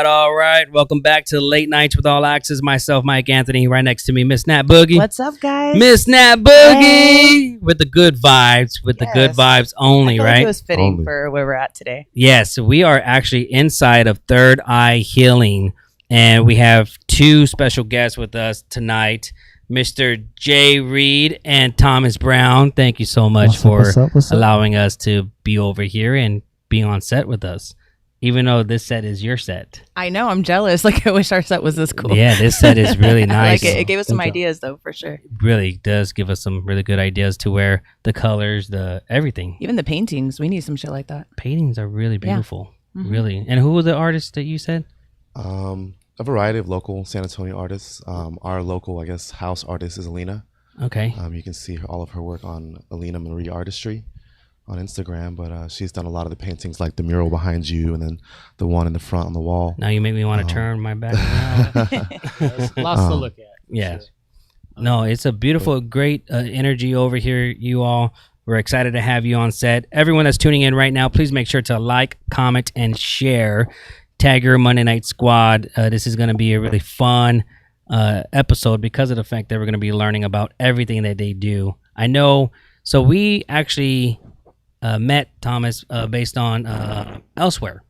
All right. Welcome back to Late Nights with All Axes. Myself, MikeAnthony. Right next to me, Miss Nat Boogie. What's up, guys? Miss Nat Boogie with the good vibes, the good vibes only, right? It was fitting for where we're at today. Yes, so we are actually inside of Third Eye Healing, and we have two special guests with us tonight, Mr. Jay Reed and Thomas Brown. Thank you so much for allowing us to be over here and be on set with us. Even though this set is your set. I know, I'm jealous. Like, I wish our set was this cool. Yeah, this set is really nice. It gave us some ideas, though, for sure. It really does give us some really good ideas to where the colors, the everything. Even the paintings. We need some shit like that. Paintings are really beautiful. Yeah. Mm-hmm. Really. And who were the artists that you said? A variety of local San Antonio artists. Our local, I guess, house artist is Alina. Okay. You can see all of her work on Alina Marie Artistry. on Instagram, but she's done a lot of the paintings, like the mural behind you, and then the one in the front on the wall. Now you make me want to turn my back around. There's lots to look at. Yeah. No, it's a beautiful, great energy over here, you all. We're excited to have you on set. Everyone that's tuning in right now, please make sure to like, comment, and share. Tag your Monday Night Squad. This is going to be a really fun episode because of the fact that we're going to be learning about everything that they do. I know. So we actually met Thomas based on Elsewhere.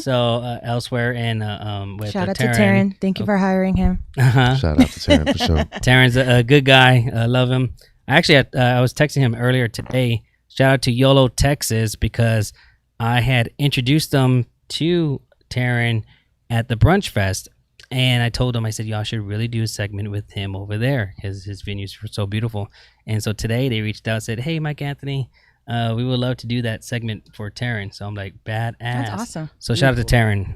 So Elsewhere and with shout out to Taryn. Thank you for hiring him. Shout out to Taryn for sure. Taryn's a good guy. I love him. Actually, I was texting him earlier today. Shout out to YOLO, Texas, because I had introduced them to Taryn at the Brunch Fest. And I told him, I said, y'all should really do a segment with him over there. His venues were so beautiful. And so today they reached out and said, hey, MikeAnthony, we would love to do that segment for Taryn. So I'm like, badass. That's awesome. So shout out to Taryn.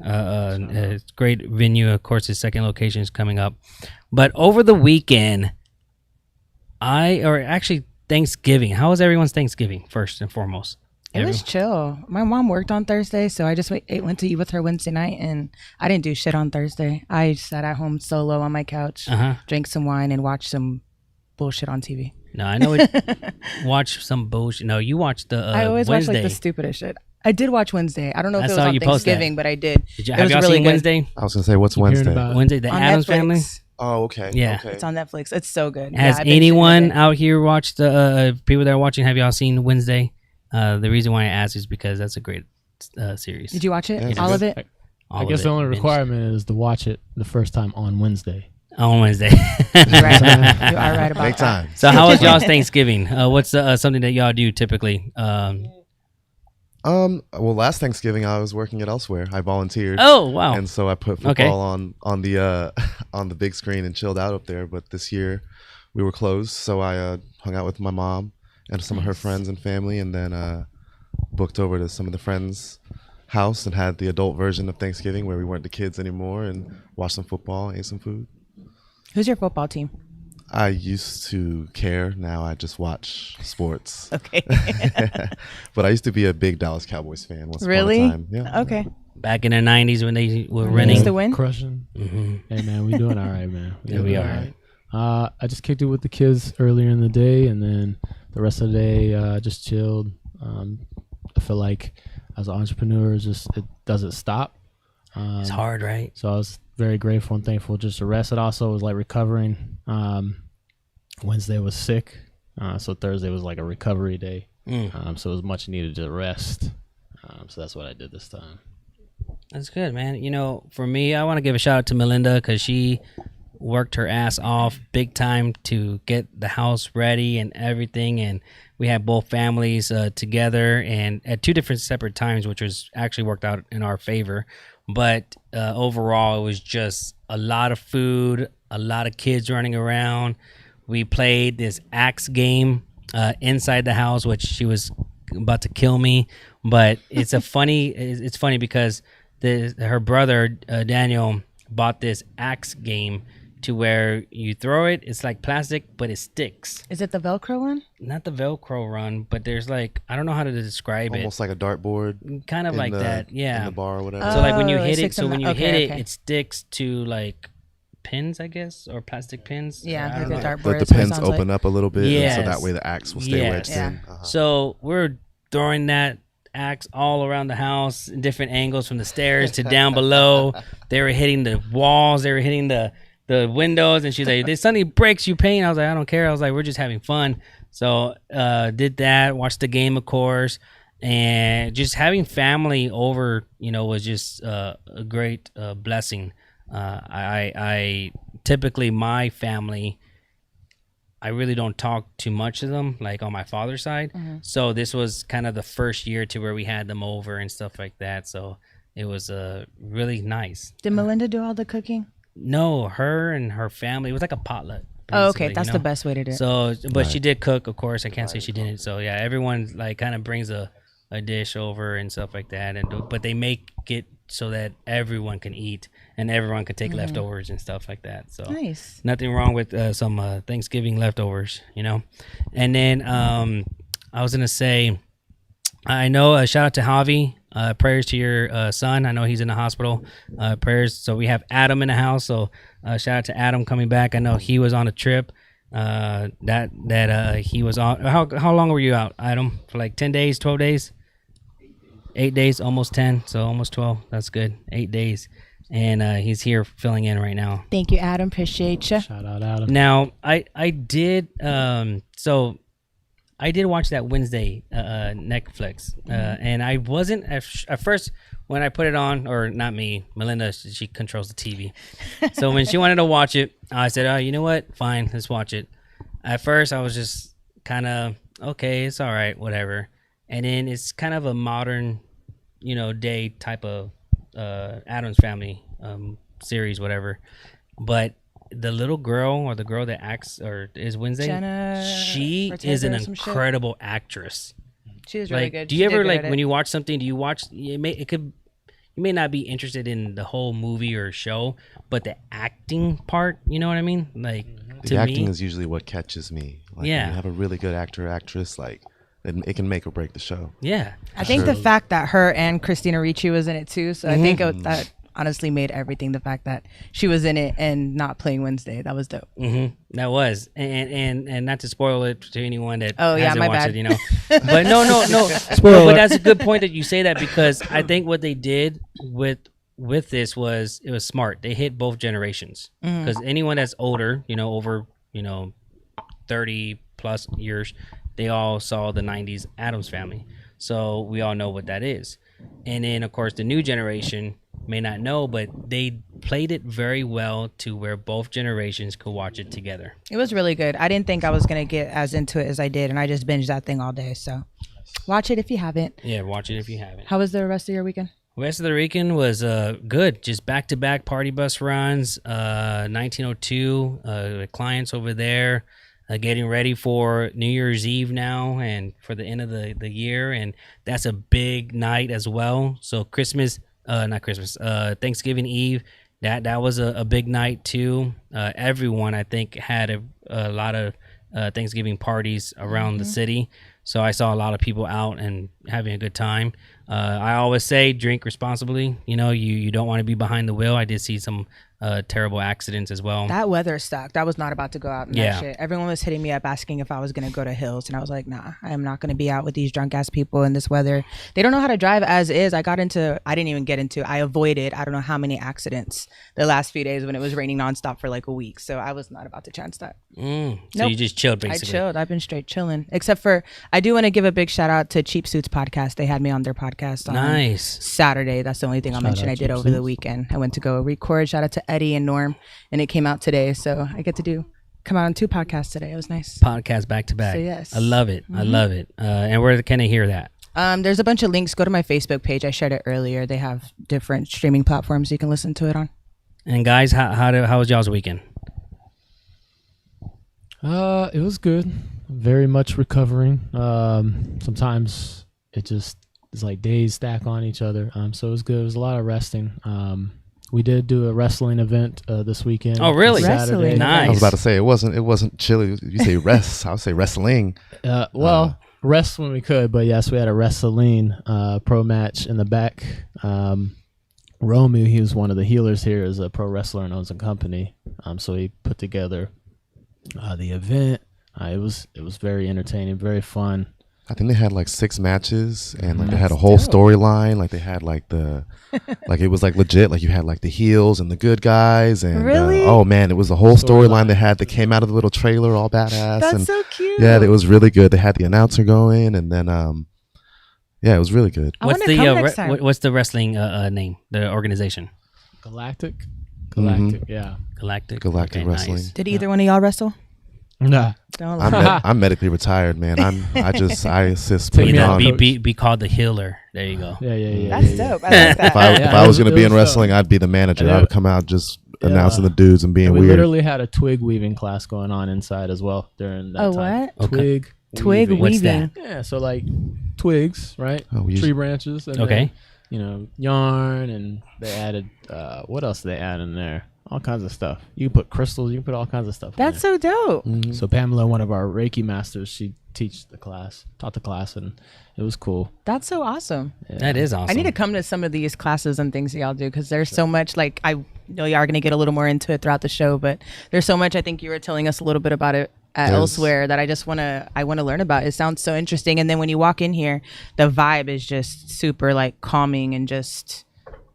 It's a great venue. Of course, his second location is coming up. But over the weekend, Thanksgiving. How was everyone's Thanksgiving, first and foremost? It was chill. My mom worked on Thursday, so I just went to eat with her Wednesday night, and I didn't do shit on Thursday. I sat at home solo on my couch, drank some wine, and watched some bullshit on TV. No, I know it. Watch some bullshit. No, you watched the I always Wednesday. watch like the stupidest shit. I did watch Wednesday. I don't know if I it was saw on you post Thanksgiving, but I did. Have y'all really seen good. Wednesday? I was gonna say, what's Keep hearing Wednesday? about it. Wednesday, the On Addams Netflix. Family. Oh, okay. Yeah. Okay. It's on Netflix. It's so good. Has I've been anyone streaming it. out here watched the people that are watching? Have y'all seen Wednesday? The reason why I asked is because that's a great series. Did you watch it? Yeah, it's All good. of it? I guess the only requirement is to watch it the first time on Wednesday. On Wednesday. You're right. You are right about Make that. time. So how was y'all's Thanksgiving? What's something that y'all do typically? Well, last Thanksgiving I was working at Elsewhere. I volunteered. Oh wow. And so I put football on the big screen and chilled out up there. But this year we were closed, so I hung out with my mom and some of her friends and family, and then booked over to some of the friends' house and had the adult version of Thanksgiving where we weren't the kids anymore, and watched some football, ate some food. Who's your football team? I used to care. Now I just watch sports. Okay. But I used to be a big Dallas Cowboys fan once Really? upon a time. Yeah. Okay. Back in the 90s when they were Used winning. to win? Crushing. Hey man, we doing all right, man. Yeah, we doing are. all right. I just kicked it with the kids earlier in the day, and then the rest of the day just chilled. I feel like as an entrepreneur, it doesn't stop. It's hard, right? So I was very grateful and thankful just to rest. It also was like recovering. Wednesday was sick, so Thursday was like a recovery day. So it was much needed to rest. So that's what I did this time. That's good, man. You know, for me, I want to give a shout out to Melinda because she worked her ass off big time to get the house ready and everything. And we had both families together and at two different separate times, which was actually worked out in our favor. But overall, it was just a lot of food, a lot of kids running around. We played this axe game inside the house, which she was about to kill me. But it's it's funny because her brother Daniel bought this axe game to where you throw it. It's like plastic, but it sticks. Is it the Velcro one? Not the Velcro run, but there's like, I don't know how to describe Almost like a dartboard. it. Kind of like that, yeah. In the bar or whatever. So like when you Oh, hit it it, sticks so in when the- you hit okay, it, okay. it sticks to like pins, I guess, or plastic pins. Yeah, I like don't a know. dartboard. Let the is what it pins sounds open like. up a little bit, and so Yes. that way the axe will stay Yes. wedged Yeah. in. So we're throwing that axe all around the house in different angles from the stairs to down below. They were hitting the walls. They were hitting the windows. And she's like, this suddenly breaks you pain. I was like, I don't care. I was like, we're just having fun. So did that, watched the game, of course. And just having family over, was just a great blessing. I typically, my family, I really don't talk too much to them, like on my father's side. So this was kind of the first year to where we had them over and stuff like that. So it was really nice. Did Melinda do all the cooking? No, her and her family, it was like a potluck. Oh, okay. basically, That's the best way to do it. So, but she did cook, of course. I can't say she didn't. So yeah, everyone like kind of brings a dish over and stuff like that. But they make it so that everyone can eat and everyone can take leftovers and stuff like that. So Nice. nothing wrong with some Thanksgiving leftovers, And then I was gonna say, I know. Shout out to Javi. Prayers to your son. I know he's in the hospital. Prayers. So we have Adam in the house. So shout out to Adam coming back. I know he was on a trip. That he was on. How long were you out, Adam? For like 10 days, 12 days? 8 days, almost 10. So almost 12. That's good. 8 days. And he's here filling in right now. Thank you, Adam. Appreciate you. Shout out, Adam. Now, I did I did watch that Wednesday Netflix, and I wasn't at first when I put it on, or not me, Melinda, she controls the TV. So when she wanted to watch it, I said, "Oh, you know what? Fine, let's watch it." At first, I was just kind of okay, it's all right, whatever. And then it's kind of a modern, day type of Addams Family series, whatever. But the little girl, or the girl that acts or is Wednesday, Jenna she Ortega is an or some shit. incredible actress. She was really good. Do you ever when you watch something? Do you watch? You may not be interested in the whole movie or show, but the acting part, you know what I mean? Like the acting is usually what catches me. Like, yeah, when you have a really good actor or actress, like it can make or break the show. Yeah, I think the fact that her and Christina Ricci was in it too, so I think that honestly made everything. The fact that she was in it and not playing Wednesday, that was dope. That was, and not to spoil it to anyone that hasn't my watched bad. It, but no. But that's a good point that you say that, because I think what they did with this was, it was smart. They hit both generations, because anyone that's older, over 30 plus years, they all saw the 90s Addams Family, so we all know what that is. And then of course the new generation may not know, but they played it very well to where both generations could watch it together. It was really good. I didn't think I was gonna get as into it as I did, and I just binged that thing all day. So watch it if you haven't. Yeah, watch it if you haven't. How was the rest of your weekend? The rest of the weekend was good. Just back-to-back party bus runs. 1902, the clients over there getting ready for New Year's Eve now, and for the end of the year, and that's a big night as well. So Thanksgiving Eve, that was a big night too. Everyone, I think, had a lot of Thanksgiving parties around the city, so I saw a lot of people out and having a good time. I always say drink responsibly. You don't want to be behind the wheel. I did see some terrible accidents as well. That weather sucked. I was not about to go out and that shit. Everyone was hitting me up asking if I was going to go to Hills, and I was like, nah, I am not going to be out with these drunk ass people in this weather. They don't know how to drive as is. I avoided I don't know how many accidents the last few days when it was raining nonstop for like a week, so I was not about to chance that. So you just chilled, basically. I chilled. I've been straight chilling, except for I do want to give a big shout out to Cheap Suits podcast. They had me on their podcast on Saturday. That's the only thing I'll mention I did over the weekend. I went to go record. Shout out to Eddie and Norm, and it came out today, so I get to come out on 2 podcasts today. It was nice. Podcast back to back. So yes, I love it. I love it. And where can I hear that? There's a bunch of links. Go to my Facebook page. I shared it earlier. They have different streaming platforms you can listen to it on. And guys, how was y'all's weekend? It was good. Very much recovering. Sometimes it's like days stack on each other. So it was good. It was a lot of resting. We did do a wrestling event this weekend. Oh, really? Wrestling. Nice. I was about to say it wasn't chilly. You say rest, I would say wrestling. Rest when we could, but yes, we had a wrestling pro match in the back. Romu, he was one of the healers here, is a pro wrestler and owns a company. So he put together the event. It was very entertaining, very fun. I think they had like 6 matches, and like they had a whole storyline. Like they had like like it was like legit. Like you had like the heels and the good guys, and really, oh man, it was a whole storyline they had that came out of the little trailer, all badass. That's so cute. Yeah, it was really good. They had the announcer going, and then yeah, it was really good. What's the wrestling name? The organization? Galactic. Yeah. Galactic Okay, Wrestling. Nice. Did either one of y'all wrestle? Nah. I'm medically retired, man. I assist. So be called the healer. There you go. Yeah. That's dope. I like that. If I was going to be in wrestling, I'd be the manager. I would come out just announcing the dudes and being we weird. We literally had a twig weaving class going on inside as well during that time. What? Twig weaving. What's that? Yeah, so like twigs, right? Tree branches. And then, yarn, and they added what else did they add in there? all kinds of stuff. You can put crystals. You can put all kinds of stuff. That's so dope. Mm-hmm. So Pamela, one of our Reiki masters, she taught the class, and it was cool. That's so awesome. Yeah. That is awesome. I need to come to some of these classes and things that y'all do because there's so much. Like I know y'all are going to get a little more into it throughout the show, but there's so much. I think you were telling us a little bit about it elsewhere that I want to learn about. It sounds so interesting. And then when you walk in here, the vibe is just super like calming and just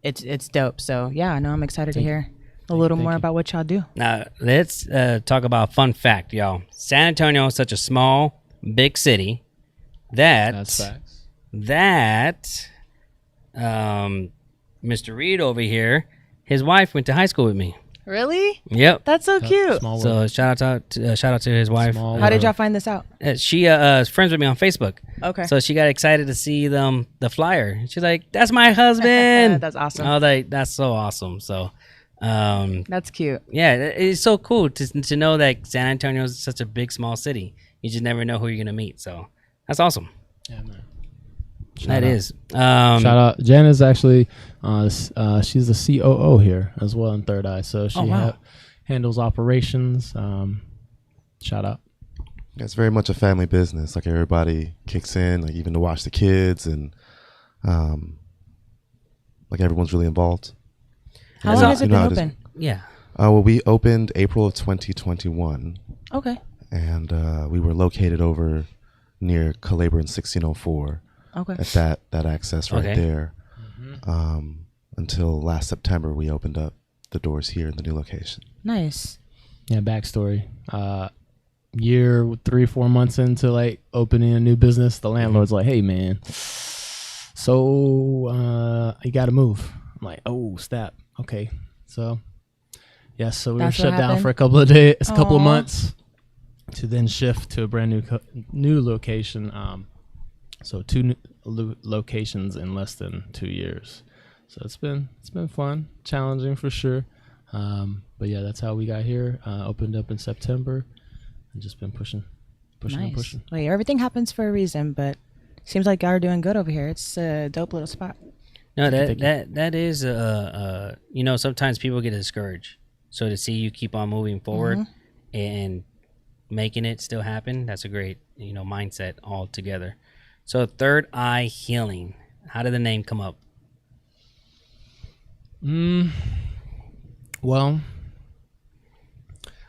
it's dope. So yeah, no, I'm excited to hear a little more about what y'all do. Now let's talk about a fun fact, y'all. San Antonio is such a small, big city That's facts. that Mr. Reed over here, his wife went to high school with me. Really? Yep. That's so cute. Small world. So shout out to his wife. Small How did world. y'all find this out? She is friends with me on Facebook. Okay. So she got excited to see the flyer. She's like, "That's my husband." That's awesome. I was like, "That's so awesome." So, That's cute. yeah, it's so cool to know that San Antonio is such a big, small city. You just never know who you're gonna meet. So that's awesome. Yeah, man. That is. Shout out. Jen is actually, she's the COO here as well in Third Eye. So she handles operations. Shout out. It's very much a family business. Like everybody kicks in, like even to watch the kids, and like everyone's really involved. How long has it been open? Yeah. Well, we opened April of 2021, Okay. and we were located over near Calabria and 1604 Okay. at that access right Okay. there. Until last September, we opened up the doors here in the new location. Nice. Yeah, backstory. Year 3-4 months into like opening a new business, the landlord's like, "Hey man, so you got to move." I'm like, "Oh snap, okay." So yes, so we That's were what shut down happened? for a couple of days, a couple of Aw. months, to then shift to a brand new location. So two locations in less than 2 years. So it's been fun, challenging for sure. But yeah, that's how we got here. Opened up in September, and just been pushing Nice. and pushing. Wait, everything happens for a reason, but seems like y'all are doing good over here. It's a dope little spot. No, Thank you. that is sometimes people get discouraged. So to see you keep on moving forward and making it still happen, that's a great mindset altogether. So Third Eye Healing, how did the name come up? Well,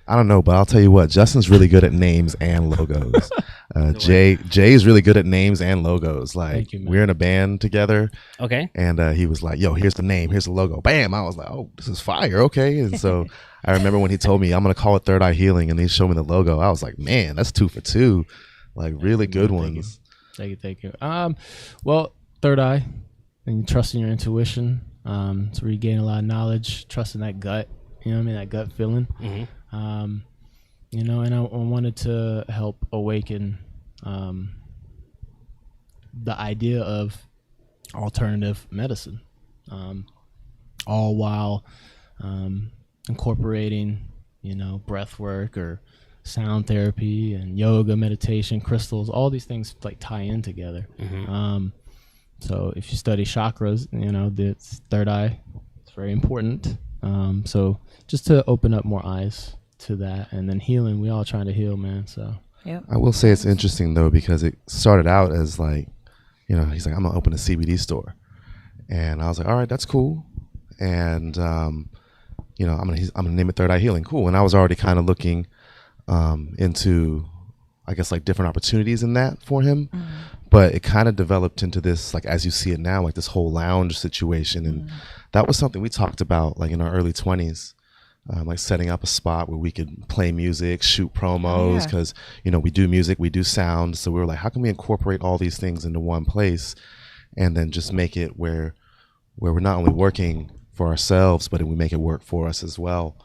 I don't know, but I'll tell you what, Justin's really good at names and logos. Jay's really good at names and logos. Like, Thank you, man. we're in a band together, Okay. and he was like, "Yo, here's the name, here's the logo." Bam! I was like, "Oh, this is fire." Okay, and so I remember when he told me I'm gonna call it Third Eye Healing, and he showed me the logo. I was like, "Man, that's 2 for 2, like really good ones." thank you. Well, Third Eye, and trusting your intuition, to regain a lot of knowledge, trusting that gut. You know what I mean? That gut feeling. Mm-hmm. And I wanted to help awaken the idea of alternative medicine, all while incorporating, breath work or sound therapy and yoga, meditation, crystals. All these things like tie in together. So if you study chakras, that's third eye. It's very important. So just to open up more eyes to that, and then healing. We all trying to heal, man. So Yep. I will say it's interesting though, because it started out as like, he's like, "I'm gonna open a CBD store," and I was like, "All right, that's cool," and I'm gonna name it Third Eye Healing. Cool. And I was already kind of looking into, I guess, like different opportunities in that for him, but it kind of developed into this, like as you see it now, like this whole lounge situation, and that was something we talked about like in our early 20s. Like setting up a spot where we could play music, shoot promos, because we do music, we do sound. So we were like, how can we incorporate all these things into one place, and then just make it where we're not only working for ourselves, but we make it work for us as well.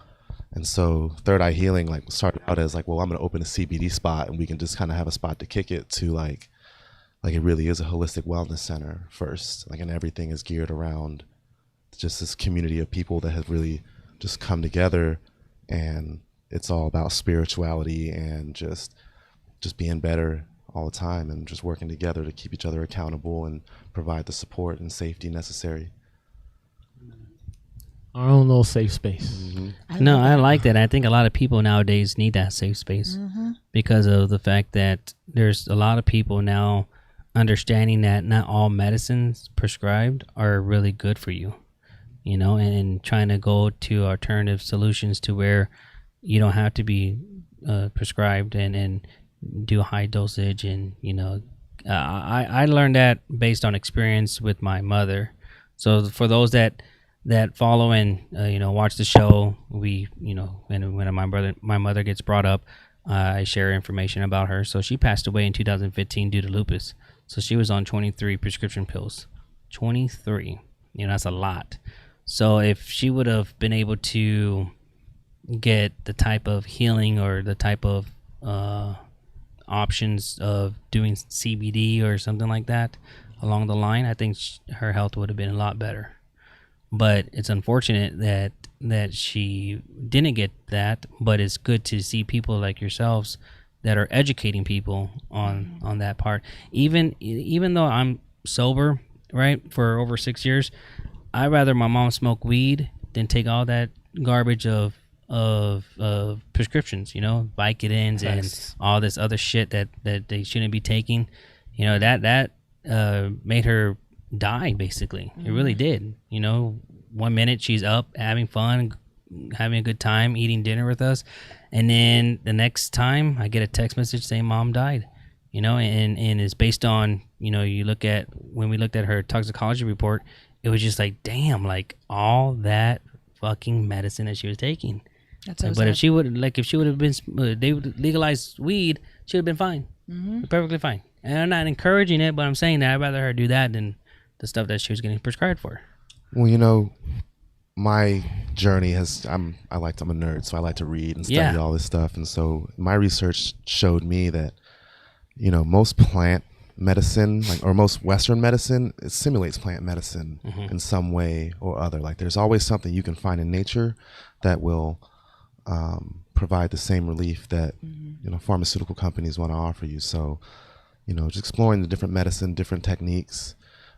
And so Third Eye Healing like started out as like, well, I'm going to open a CBD spot, and we can just kind of have a spot to kick it to like it really is a holistic wellness center first, like, and everything is geared around just this community of people that have really just come together, and it's all about spirituality and just being better all the time, and just working together to keep each other accountable and provide the support and safety necessary. our own little safe space. Mm-hmm. I like that. I think a lot of people nowadays need that safe space because of the fact that there's a lot of people now understanding that not all medicines prescribed are really good for you, and trying to go to alternative solutions to where you don't have to be prescribed and do high dosage. And I learned that based on experience with my mother. So for those that follow and watch the show, we and when my mother gets brought up, I share information about her. So she passed away in 2015 due to lupus. So she was on 23 prescription pills. 23, that's a lot. So if she would have been able to get the type of healing or the type of options of doing CBD or something like that along the line, I think her health would have been a lot better. But it's unfortunate that she didn't get that. But it's good to see people like yourselves that are educating people on that part. Even though I'm sober, right, for over 6 years, I'd rather my mom smoke weed than take all that garbage of prescriptions, Vicodins and all this other shit that they shouldn't be taking. That made her die, basically. It really did. 1 minute she's up having fun, having a good time, eating dinner with us, and then the next time I get a text message saying mom died. And it's based on, you look at, when we looked at her toxicology report, it was just like, damn, like all that fucking medicine that she was taking. That's so but sad. if she would have been, they would legalize weed, she would have been fine. Perfectly fine. And I'm not encouraging it, but I'm saying that I'd rather her do that than the stuff that she was getting prescribed for. Well, my journey I'm a nerd, so I like to read and study all this stuff. And so my research showed me that, most plant medicine, or most Western medicine, it simulates plant medicine in some way or other. Like there's always something you can find in nature that will provide the same relief that, pharmaceutical companies want to offer you. So, just exploring the different medicine, different techniques.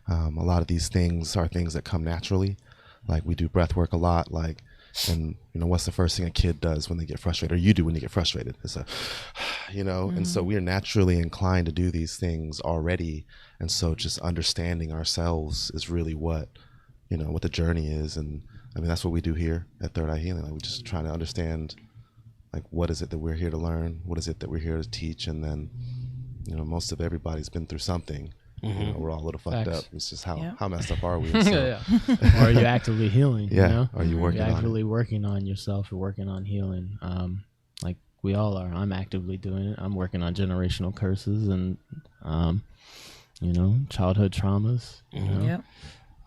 A lot of these things are things that come naturally. Like we do breath work a lot, and what's the first thing a kid does when they get frustrated, or you do when you get frustrated? It's and so we are naturally inclined to do these things already. And so just understanding ourselves is really what the journey is. And I mean, that's what we do here at Third Eye Healing. Like we're just trying to understand, like, what is it that we're here to learn? What is it that we're here to teach? And then, most of everybody's been through something. We're all a little fucked up. It's just how messed up are we? So, Or are you actively healing? Are you working You're on actively working on yourself. You're working on healing. Like we all are. I'm actively doing it. I'm working on generational curses and childhood traumas.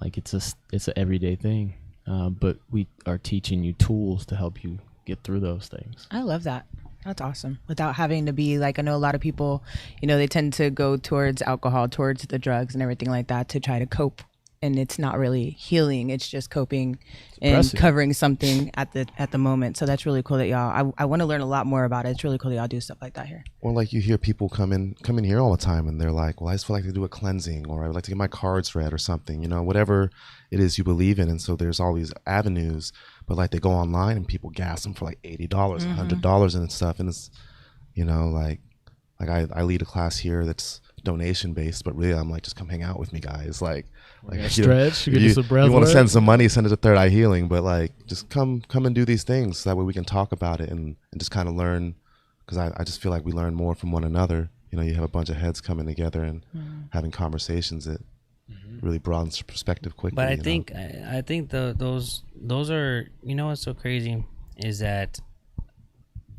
Like it's an everyday thing. But we are teaching you tools to help you get through those things. I love that. That's awesome. Without having to be like, I know a lot of people, they tend to go towards alcohol, towards the drugs and everything like that to try to cope. And it's not really healing. It's just coping and covering something at the moment. So that's really cool that y'all, I want to learn a lot more about it. It's really cool that y'all do stuff like that here. Or like you hear people come in here all the time and they're like, well, I just feel like to do a cleansing, or I would like to get my cards read or something, whatever it is you believe in. And so there's all these avenues, but like they go online and people gas them for like $80, $100 and stuff. And it's, like I lead a class here that's donation based, but really I'm like, just come hang out with me, guys. Like stretch, you want to send some money, send it to Third Eye Healing, but like just come and do these things so that way we can talk about it and just kind of learn, because I just feel like we learn more from one another. You have a bunch of heads coming together and having conversations that really broadens perspective quickly. But I think those are, what's so crazy is that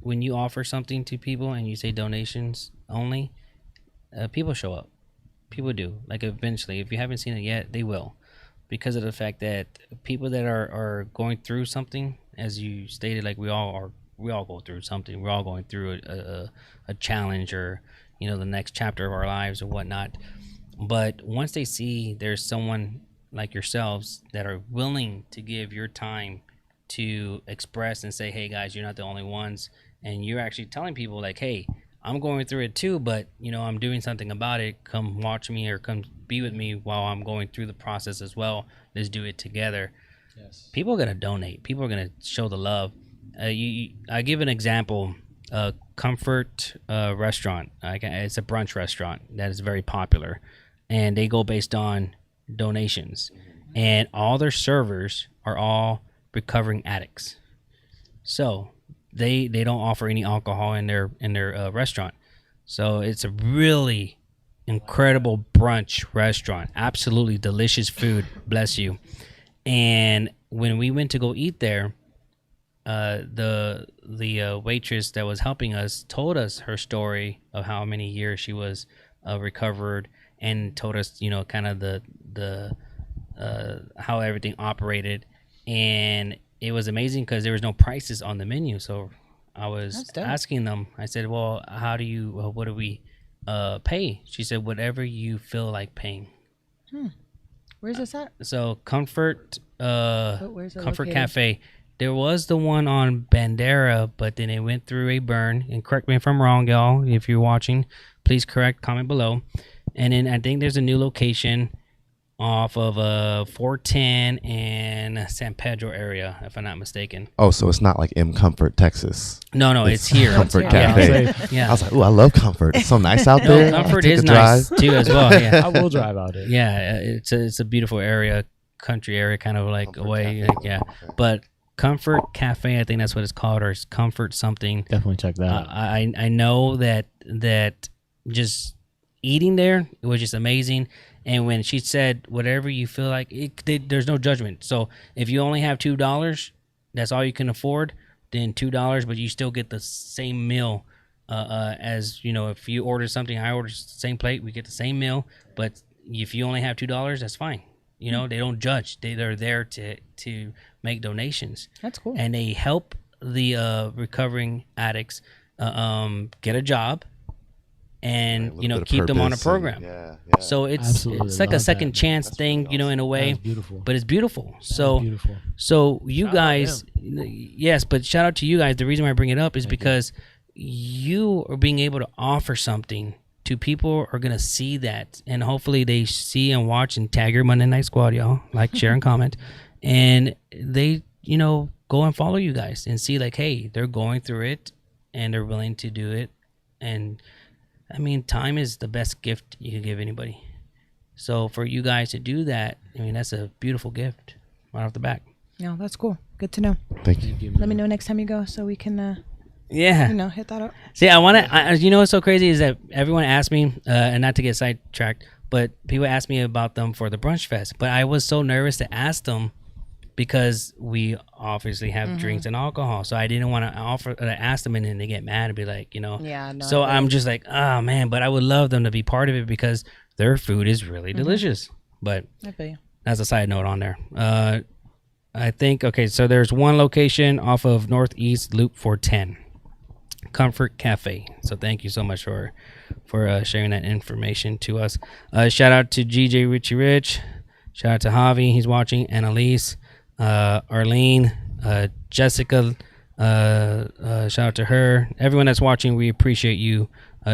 when you offer something to people and you say donations only, people show up. People do. Like eventually, if you haven't seen it yet, they will, because of the fact that people that are going through something, as you stated, like we all go through something. We're all going through a challenge, or the next chapter of our lives or whatnot. But once they see there's someone like yourselves that are willing to give your time to express and say, hey guys, you're not the only ones, and you're actually telling people like, hey, I'm going through it too, but I'm doing something about it. Come watch me or come be with me while I'm going through the process as well. Let's do it together. Yes. People are gonna donate. People are gonna show the love. I give an example. Comfort restaurant. It's a brunch restaurant that is very popular, and they go based on donations, and all their servers are all recovering addicts. So they don't offer any alcohol in their restaurant. So it's a really incredible brunch restaurant. Absolutely delicious food. Bless you. And when we went to go eat there, the waitress that was helping us told us her story of how many years she was recovered, and told us, kind of the how everything operated. And it was amazing because there was no prices on the menu. So I was asking them, I said, well, what do we pay? She said, whatever you feel like paying. Where's this at? So Comfort Where's it Comfort located? Cafe. There was the one on Bandera, but then it went through a burn. And correct me if I'm wrong, y'all. If you're watching, please comment below. And then I think there's a new location off of 410 and San Pedro area, if I'm not mistaken. Oh, so it's not like M Comfort, Texas. No, it's here. Comfort Yeah. Cafe. Yeah. I was like, ooh, I love Comfort. It's so nice out there. Comfort Take is a drive. nice too as well. Yeah. I will drive out there. Yeah, it's a beautiful area, country area, kind of like Comfort away. Cafe. Yeah, but Comfort Cafe, I think that's what it's called, or it's Comfort something. Definitely check that out. I know that just eating there, it was just amazing. And when she said whatever you feel like, there's no judgment. So if you only have $2, that's all you can afford, then $2, but you still get the same meal as if you order something. I order the same plate, we get the same meal. But if you only have $2, that's fine. They don't judge. They're there to make donations. That's cool. And they help the recovering addicts get a job, and Right, a little bit of keep them on a purpose program. Yeah. So it's Absolutely like a love second that. chance That's thing, really awesome. in a way. That's beautiful. But it's beautiful. That is So beautiful. so you Shout out guys, yes, but shout out to you guys. The reason why I bring it up is because you are being able to offer something to people are gonna see that, and hopefully they see and watch and tag your Monday Night Squad, y'all, like, share, and comment, and they go and follow you guys and see like, hey, they're going through it and they're willing to do it. And I mean, time is the best gift you can give anybody. So for you guys to do that, I mean, that's a beautiful gift right off the back. No, that's cool. Good to know. Thank you. Let me know next time you go so we can, Yeah. hit that up. See, I want to, what's so crazy is that everyone asked me, and not to get sidetracked, but people asked me about them for the Brunch Fest. But I was so nervous to ask them because we obviously have drinks and alcohol. So I didn't want to ask them and then they get mad and be like, Yeah, no. So I'm just like, oh, man, but I would love them to be part of it because their food is really delicious. But I feel you. that's a side note on there. I think, okay, so there's one location off of Northeast Loop 410. Comfort Cafe. So thank you so much for sharing that information to us. Shout out to GJ Richie Rich. Shout out to Javi, he's watching. Annalise, Arlene, Jessica. Shout out to her. Everyone that's watching, we appreciate you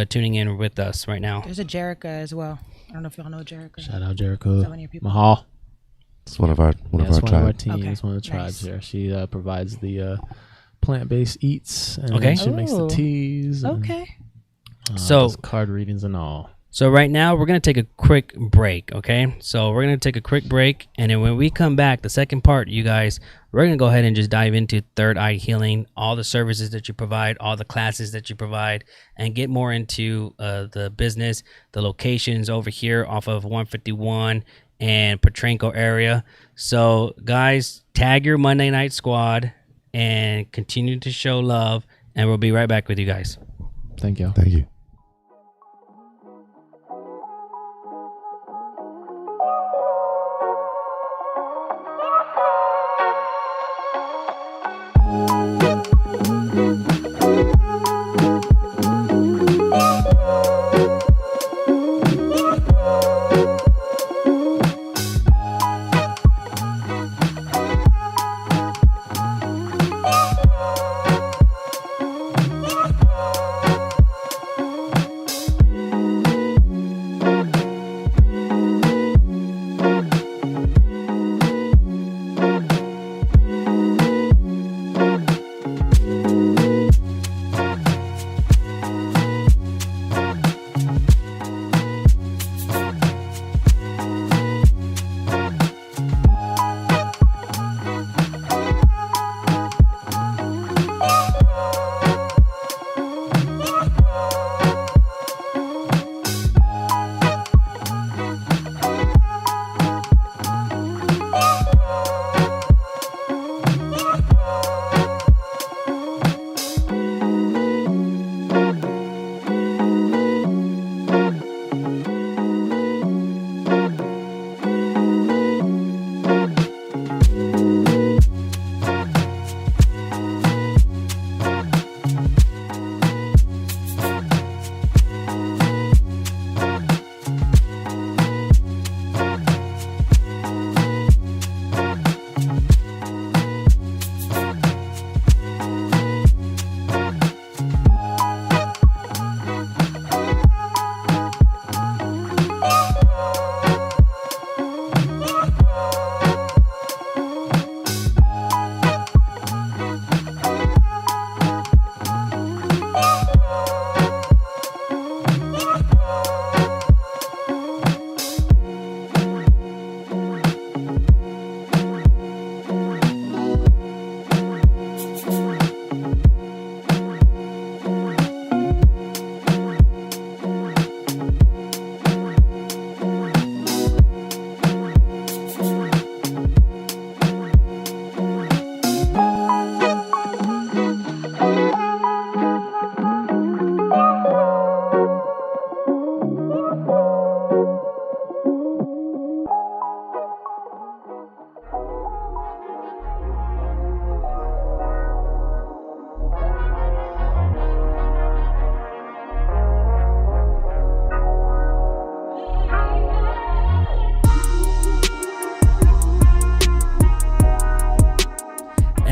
tuning in with us right now. There's a Jerica as well. I don't know if y'all know Jerica. Shout out Jericho. Is that one of your people? Mahal. It's one of our It's one of our tribe. teams. Okay. One of the tribes Nice. here. She provides the plant-based eats. And Okay. she makes the Oh. teas. And, Okay. So- does card readings and all. So right now we're going to take a quick break, okay? So we're going to take a quick break, and then when we come back, the second part, you guys, we're going to go ahead and just dive into Third Eye Healing, all the services that you provide, all the classes that you provide, and get more into the business, the locations over here off of 151 and Petranco area. So guys, tag your Monday Night Squad and continue to show love, and we'll be right back with you guys. Thank you. Thank you.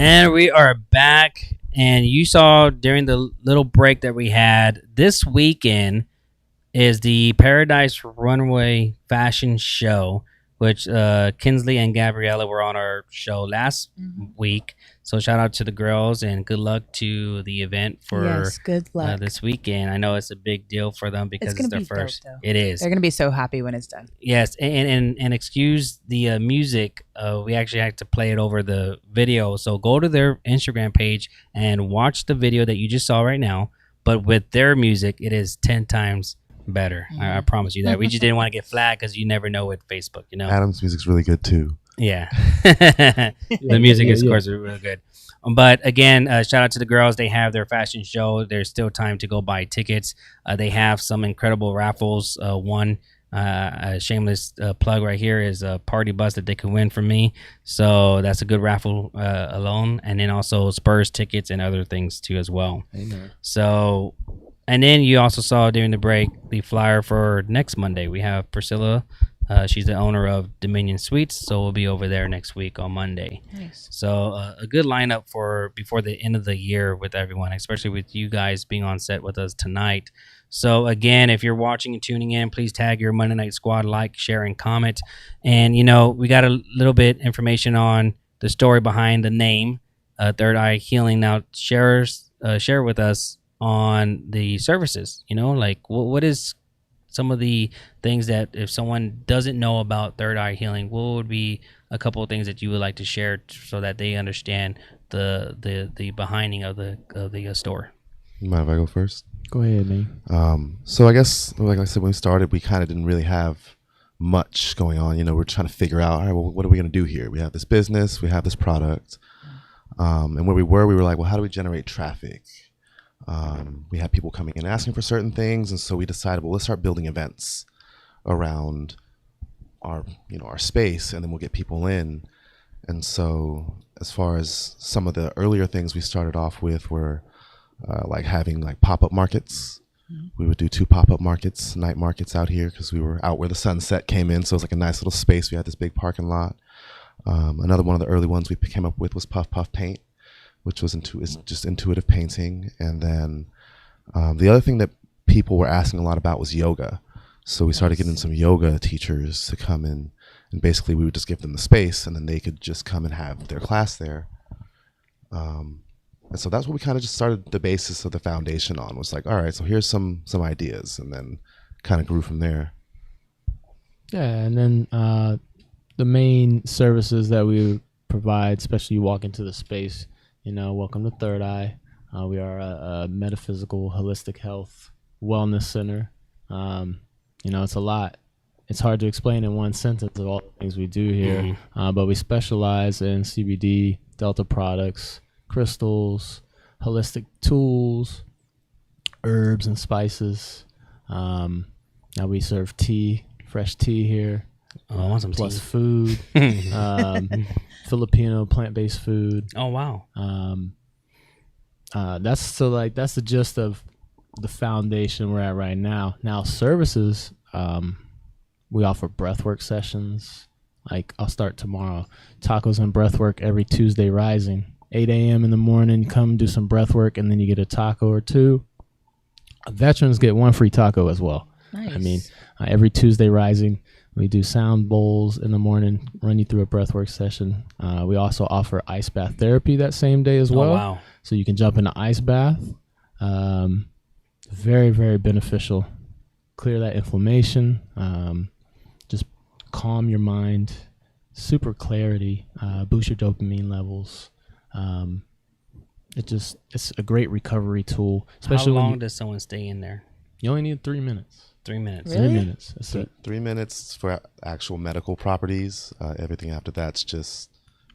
And we are back. And you saw during the little break that we had this weekend is the Paradise Runway Fashion Show, which Kinsley and Gabriella were on our show last week. So shout out to the girls and good luck to the event for good luck. this weekend. I know it's a big deal for them because it's their first. Dope, it is. They're gonna be so happy when it's done. Yes, and excuse the music. We actually had to play it over the video. So go to their Instagram page and watch the video that you just saw right now. But with their music, it is 10 times better. I promise you that. We just didn't want to get flagged because you never know with Facebook, you know. Adam's music's really good too. Yeah. The music is, of course, really good. But again, shout out to the girls. They have their fashion show. There's still time to go buy tickets. They have some incredible raffles. One a shameless plug right here is a party bus that they can win from me. So that's a good raffle alone. And then also Spurs tickets and other things too as well. Amen. So, and then you also saw during the break the flyer for next Monday. We have Priscilla. She's the owner of Dominion Suites, so we'll be over there next week on Monday. Nice. So a good lineup for before the end of the year with everyone, especially with you guys being on set with us tonight. So again, if you're watching and tuning in, please tag your Monday Night Squad, like, share, and comment. And you know, we got a little bit information on the story behind the name, Third Eye Healing. Now, share with us on the services. You know, like what is some of the things that if someone doesn't know about Third Eye Healing, what would be a couple of things that you would like to share so that they understand the behinding of the store? You mind if I go first? Go ahead, man. So I guess, like I said, when we started, we kind of didn't really have much going on. You know, we're trying to figure out, all right, well, what are we going to do here? We have this business, we have this product. And where we were like, well, how do we generate traffic? We had people coming in asking for certain things, and so we decided, well, let's start building events around our space, and then we'll get people in. And so, as far as some of the earlier things we started off with were like having like pop-up markets. We would do 2 pop-up markets, night markets out here because we were out where the sunset came in, so it was like a nice little space. We had this big parking lot. Another one of the early ones we came up with was Puff Puff Paint, which was just intuitive painting. And then the other thing that people were asking a lot about was yoga. So we started getting some yoga teachers to come in, and basically we would just give them the space, and then they could just come and have their class there. And so that's what we kind of just started the basis of the foundation on, was like, all right, so here's some ideas, and then kind of grew from there. Yeah, and then the main services that we provide, especially you walk into the space, welcome to Third Eye. We are a metaphysical, holistic health wellness center. It's a lot. It's hard to explain in one sentence of all the things we do here, but we specialize in CBD, Delta products, crystals, holistic tools, herbs and spices. Now we serve tea, fresh tea here. Oh, I want some plus tea. Food, Filipino plant-based food. Oh wow. That's the gist of the foundation we're at right now. Now services, we offer breathwork sessions. Like I'll start tomorrow. Tacos and breathwork every Tuesday rising. 8 a.m. in the morning, come do some breathwork, and then you get a taco or 2. Veterans get 1 free taco as well. Nice. I mean, every Tuesday rising, we do sound bowls in the morning, run you through a breathwork session. We also offer ice bath therapy that same day as well. Oh, wow. So you can jump in an ice bath. Very, very beneficial. Clear that inflammation. Just calm your mind. Super clarity. Boost your dopamine levels. It's a great recovery tool. Especially how long does someone stay in there? You only need 3 minutes. 3 minutes. Really? 3 minutes. That's it. 3 minutes for actual medical properties. Everything after that's just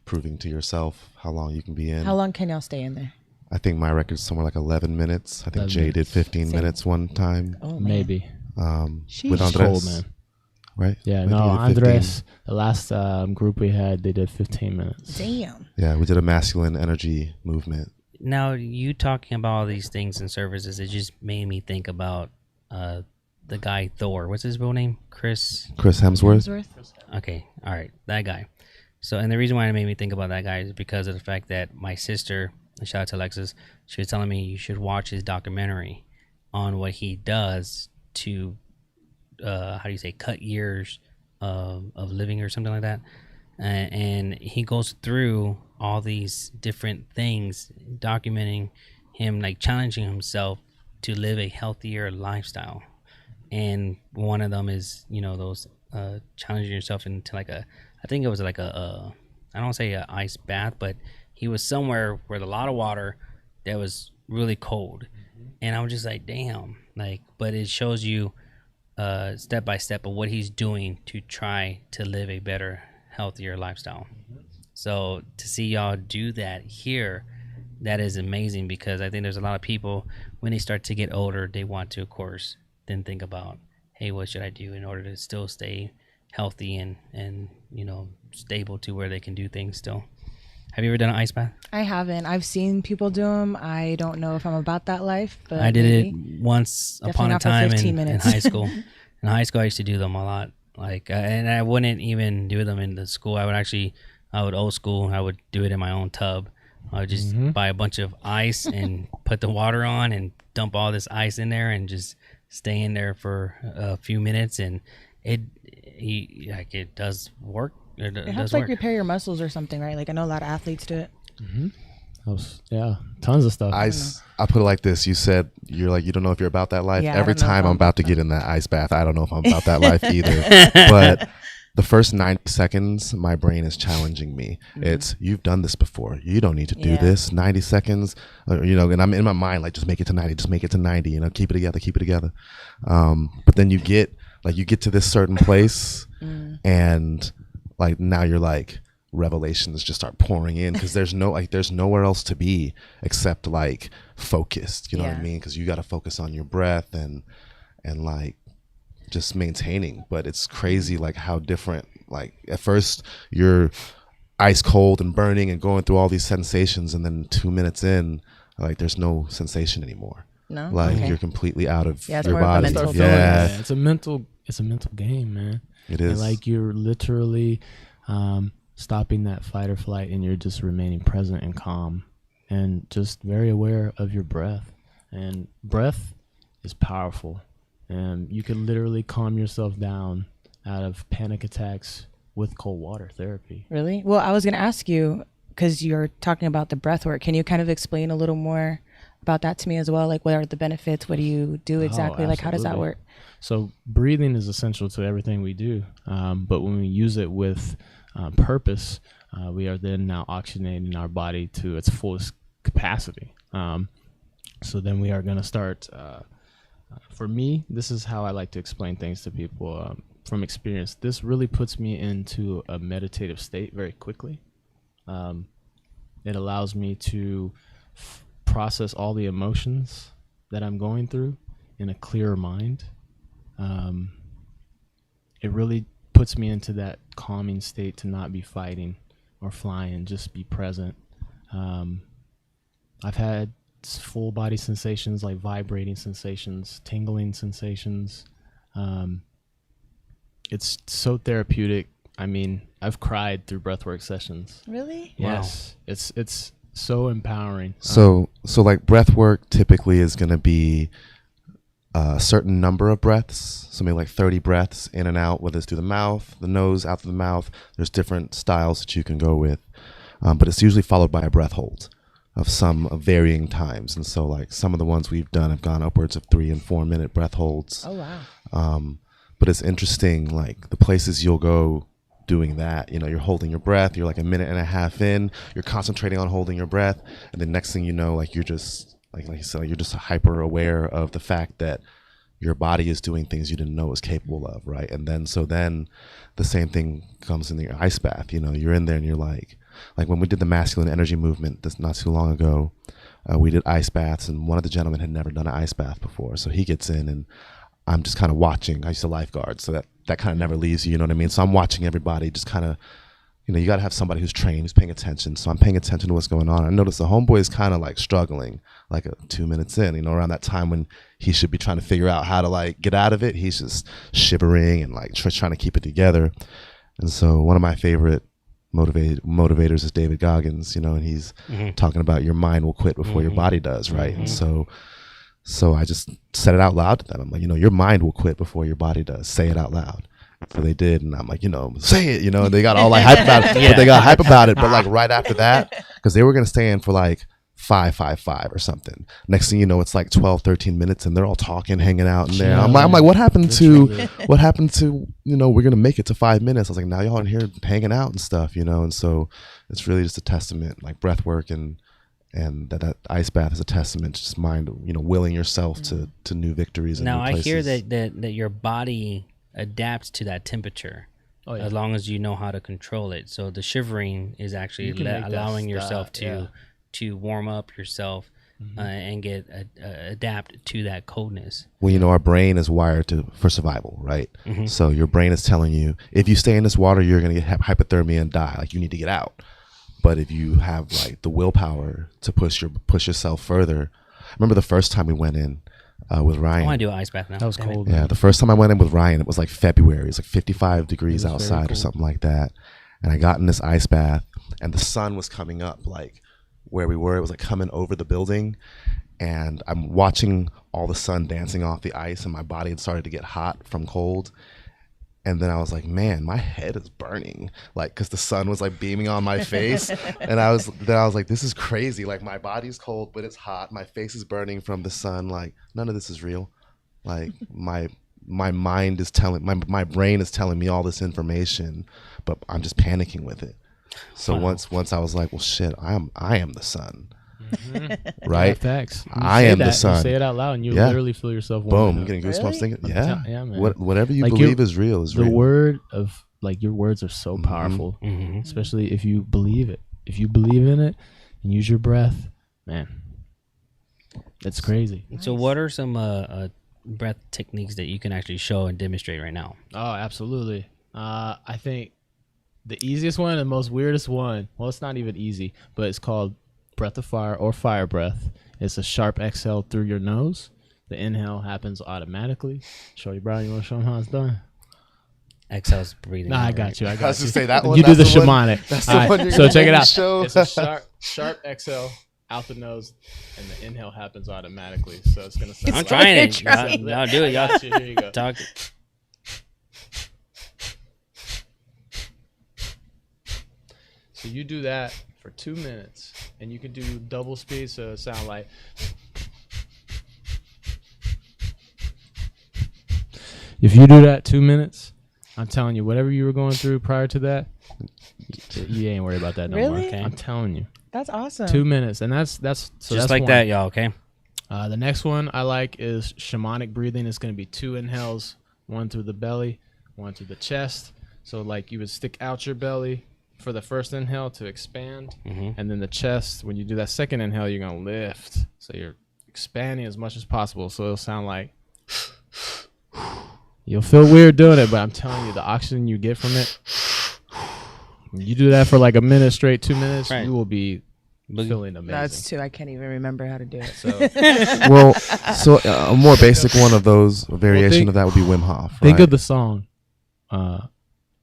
proving to yourself how long you can be in. How long can y'all stay in there? I think my record's somewhere like 11 minutes. I think 11 Jay did minutes. 15 Same. minutes one time. Oh, man. Maybe. With It's Andres, cold, man. right? Yeah, I no, think he did 15. Andres, the last group we had, they did 15 minutes. Damn. Yeah, we did a masculine energy movement. Now, you talking about all these things and services, it just made me think about the guy Thor. What's his real name? Chris Hemsworth. Okay, all right, that guy. So, and the reason why it made me think about that guy is because of the fact that my sister, shout out to Alexis, she was telling me you should watch his documentary on what he does to, how do you say, cut years of living or something like that. And he goes through all these different things, documenting him, like challenging himself to live a healthier lifestyle. And one of them is, those challenging yourself into like I think it was like I don't want to say an ice bath, but he was somewhere with a lot of water that was really cold. And I was just like, damn, like, but it shows you step by step of what he's doing to try to live a better, healthier lifestyle. So to see y'all do that here, that is amazing, because I think there's a lot of people when they start to get older, they want to, of course, then think about, hey, what should I do in order to still stay healthy and stable to where they can do things still. Have you ever done an ice bath? I haven't. I've seen people do them. I don't know if I'm about that life, but I did it once upon a time in high school. In high school, I used to do them a lot. Like, and I wouldn't even do them in the school. I would old school. I would do it in my own tub. I would just buy a bunch of ice and put the water on and dump all this ice in there and just stay in there for a few minutes. And it does work. It helps like repair your muscles or something, right? Like I know a lot of athletes do it. Yeah, tons of stuff. I put it like this. You said you don't know if you're about that life. Yeah, Every time I'm about to get in that ice bath, I don't know if I'm about that life either. But the first 90 seconds, my brain is challenging me. It's, you've done this before. You don't need to do this. 90 seconds, and I'm in my mind, like, just make it to 90, just make it to 90, keep it together. But then you get to this certain place and like, now you're like, revelations just start pouring in, because there's nowhere else to be except like focused, you know what I mean? Because you got to focus on your breath and like just maintaining. But it's crazy like how different, like at first you're ice cold and burning and going through all these sensations, and then 2 minutes in, like there's no sensation anymore. No, like you're completely out of your more body. of a mental It's a mental game, man. It is. And like you're literally stopping that fight or flight, and you're just remaining present and calm and just very aware of your breath. And breath is powerful, and you can literally calm yourself down out of panic attacks with cold water therapy. Really? Well, I was going to ask you, because you're talking about the breath work, can you kind of explain a little more about that to me as well? Like, what are the benefits? What do you do exactly? Like, how does that work? So breathing is essential to everything we do, but when we use it with purpose, we are then now oxygenating our body to its fullest capacity. So then we are going to start, for me, this is how I like to explain things to people from experience. This really puts me into a meditative state very quickly. It allows me to process all the emotions that I'm going through in a clearer mind. It really puts me into that calming state to not be fighting or flying, just be present. I've had full body sensations, like vibrating sensations, tingling sensations. It's so therapeutic. I mean, I've cried through breathwork sessions. Really? Yes. Wow. It's so empowering. So like breath work typically is going to be a certain number of breaths, so maybe like 30 breaths in and out, whether it's through the mouth, the nose, out through the mouth. There's different styles that you can go with, but it's usually followed by a breath hold of some varying times. And so like some of the ones we've done have gone upwards of 3 and 4 minute breath holds. Oh, wow. But it's interesting, like the places you'll go doing that, you're holding your breath, you're like a minute and a half in, you're concentrating on holding your breath, and the next thing you know, like you're just like you said, you're just hyper aware of the fact that your body is doing things you didn't know it was capable of, right? And then the same thing comes in your ice bath. You're in there and you're like when we did the masculine energy movement this not too long ago, we did ice baths, and one of the gentlemen had never done an ice bath before, so he gets in and I'm just kind of watching. I used to lifeguard, so that kind of never leaves you, you know what I mean? So I'm watching everybody just kind of, you got to have somebody who's trained, who's paying attention. So I'm paying attention to what's going on. I noticed the homeboy is kind of like struggling, like 2 minutes in, around that time when he should be trying to figure out how to like get out of it. He's just shivering and like trying to keep it together. And so one of my favorite motivators is David Goggins, and he's talking about your mind will quit before your body does, right? And so I just said it out loud to them. I'm like, your mind will quit before your body does. Say it out loud. So they did, and I'm like, say it, and they got all like hype about it. But they got hype about it. But like right after that, because they were gonna stay in for like 5 or something. Next thing you know, it's like 12, 13 minutes, and they're all talking, hanging out in there. I'm like, what happened to, we're gonna make it to 5 minutes. I was like, now y'all in here hanging out and stuff, and so it's really just a testament, like breath work and that ice bath is a testament to just mind, willing yourself to new victories. And now new places. I hear that your body adapts to that temperature as long as you know how to control it. So the shivering is actually allowing yourself to warm up yourself and get adapt to that coldness. Well, our brain is wired for survival, right? So your brain is telling you, if you stay in this water, you're going to get hypothermia and die. Like you need to get out. But if you have like the willpower to push yourself further, I remember the first time we went in with Ryan. I want to do an ice bath now. That was cold. Yeah, the first time I went in with Ryan, it was like February. It was like 55 degrees outside or something like that. And I got in this ice bath, and the sun was coming up like where we were. It was like coming over the building, and I'm watching all the sun dancing off the ice, and my body had started to get hot from cold. And then I was like, man, my head is burning, like, because the sun was like beaming on my face. And I was like, this is crazy. Like, my body's cold, but it's hot. My face is burning from the sun. Like, none of this is real. Like, my mind is telling, my brain is telling me all this information, but I'm just panicking with it. So once I was like, well, shit, I am the sun. Right? Facts. I am the sun. You say it out loud, and you literally feel yourself. Boom! I'm getting goosebumps thinking. Yeah, man. Whatever you believe is real. Is the real. word of like your words are so powerful, especially if you believe it. If you believe in it and use your breath, man, that's crazy. So, what are some breath techniques that you can actually show and demonstrate right now? Oh, absolutely. I think the easiest one and the most weirdest one. Well, it's not even easy, but it's called breath of fire or fire breath. It's a sharp exhale through your nose. The inhale happens automatically. Shorty Brown, you want to show them how it's done? Exhale's breathing. Nah, I got you. I got you. Say that one. You do the shamanic. That's the one. You're So check it out. Show. It's a sharp exhale out the nose, and the inhale happens automatically. So it's gonna sound. I'm trying it. Trying. Y'all do it. Y'all Here you go. talk. So you do that for 2 minutes, and you can do double speed, so it sound like. If you do that 2 minutes, I'm telling you, whatever you were going through prior to that, you ain't worried about that no more. Really? Okay? I'm telling you. That's awesome. 2 minutes, and that's so Just that's like one. that, y'all. Okay. The next one I like is shamanic breathing. It's going to be 2 inhales, 1 through the belly, 1 through the chest. So like you would stick out your belly for the first inhale to expand, and then the chest, when you do that second inhale, you're going to lift. So you're expanding as much as possible. So it'll sound like, you'll feel weird doing it, but I'm telling you, the oxygen you get from it, you do that for like a minute straight, 2 minutes, you will be feeling amazing. That's 2. I can't even remember how to do it. So a more basic one of those, a variation of that would be Wim Hof. Right? Think of the song,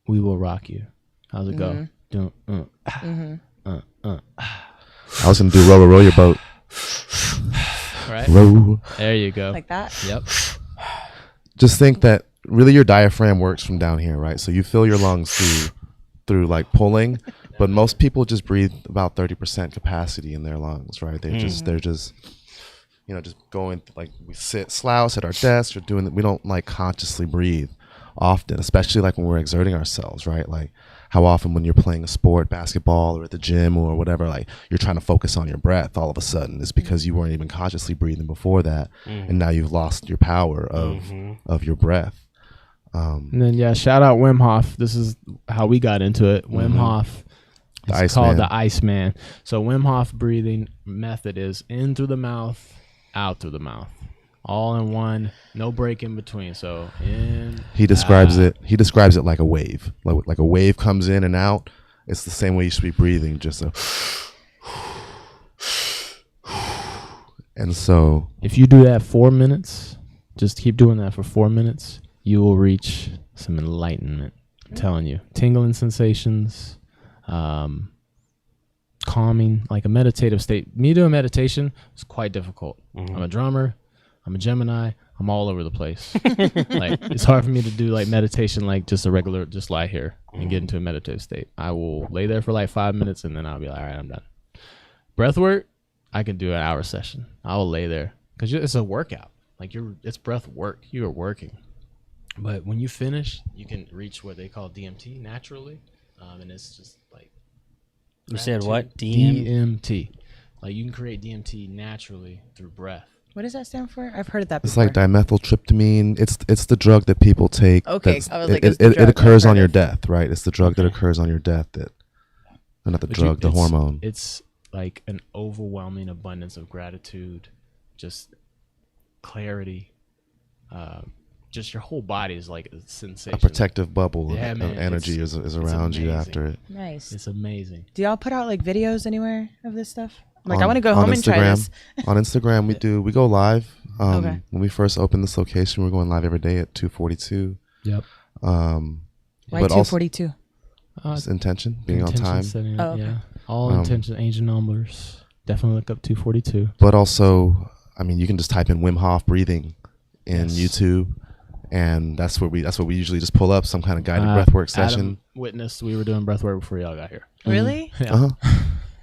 "We Will Rock You." How's it go? I was gonna do row your boat. Right. Row. There you go. Like that? Yep. Just think that really your diaphragm works from down here, right? So you fill your lungs through like pulling, but most people just breathe about 30% capacity in their lungs, right? They're just just going like we slouch at our desk or doing that. We don't like consciously breathe often, especially like when we're exerting ourselves, right? Like how often when you're playing a sport, basketball or at the gym or whatever, like you're trying to focus on your breath all of a sudden. It's because you weren't even consciously breathing before that, and now you've lost your power of your breath. And then shout out Wim Hof. This is how we got into it. Wim Hof. It's called the Iceman. So Wim Hof breathing method is in through the mouth, out through the mouth, all in one, no break in between. So in. He describes it. He describes it like a wave. Like a wave comes in and out. It's the same way you should be breathing. Just a. And so. If you do that 4 minutes, just keep doing that for 4 minutes, you will reach some enlightenment. I'm telling you, tingling sensations. calming, like a meditative state. Me doing meditation is quite difficult. I'm a drummer. I'm a Gemini. I'm all over the place. Like it's hard for me to do like meditation, like just a regular, just lie here and get into a meditative state. I will lay there for like 5 minutes and then I'll be like, all right, I'm done. Breath work, I can do an hour session. I will lay there because it's a workout. Like it's breath work. You are working. But when you finish, you can reach what they call DMT naturally, and it's just like. You said what? DMT. Like you can create DMT naturally through breath. What does that stand for? I've heard of that It's before. like dimethyltryptamine. It's the drug that people take. Okay, that's- I was like, it, it's the it, it drug occurs I've on heard your of. death, right? It's the drug that occurs on your death that, not the But drug, the hormone. It's like an overwhelming abundance of gratitude, just clarity. Just your whole body is like a sensation. A protective bubble Yeah, of man, energy is around you amazing. after it. Nice. It's amazing. Do y'all put out like videos anywhere of this stuff? Like I On- want to go on home and try Instagram. this. On Instagram, we go live. Okay. When we first opened this location, we were going live every day at 2:42. Yep. Why But also 242? just intention, being on Intention time. setting, Oh, okay. Yeah. All Um, intention, angel numbers. Definitely look up 242. But also, I mean, you can just type in Wim Hof breathing in Yes. YouTube, and that's what we usually just pull up some kind of guided breathwork session. Adam witnessed we were doing breathwork before y'all got here. Really? Yeah. Uh-huh.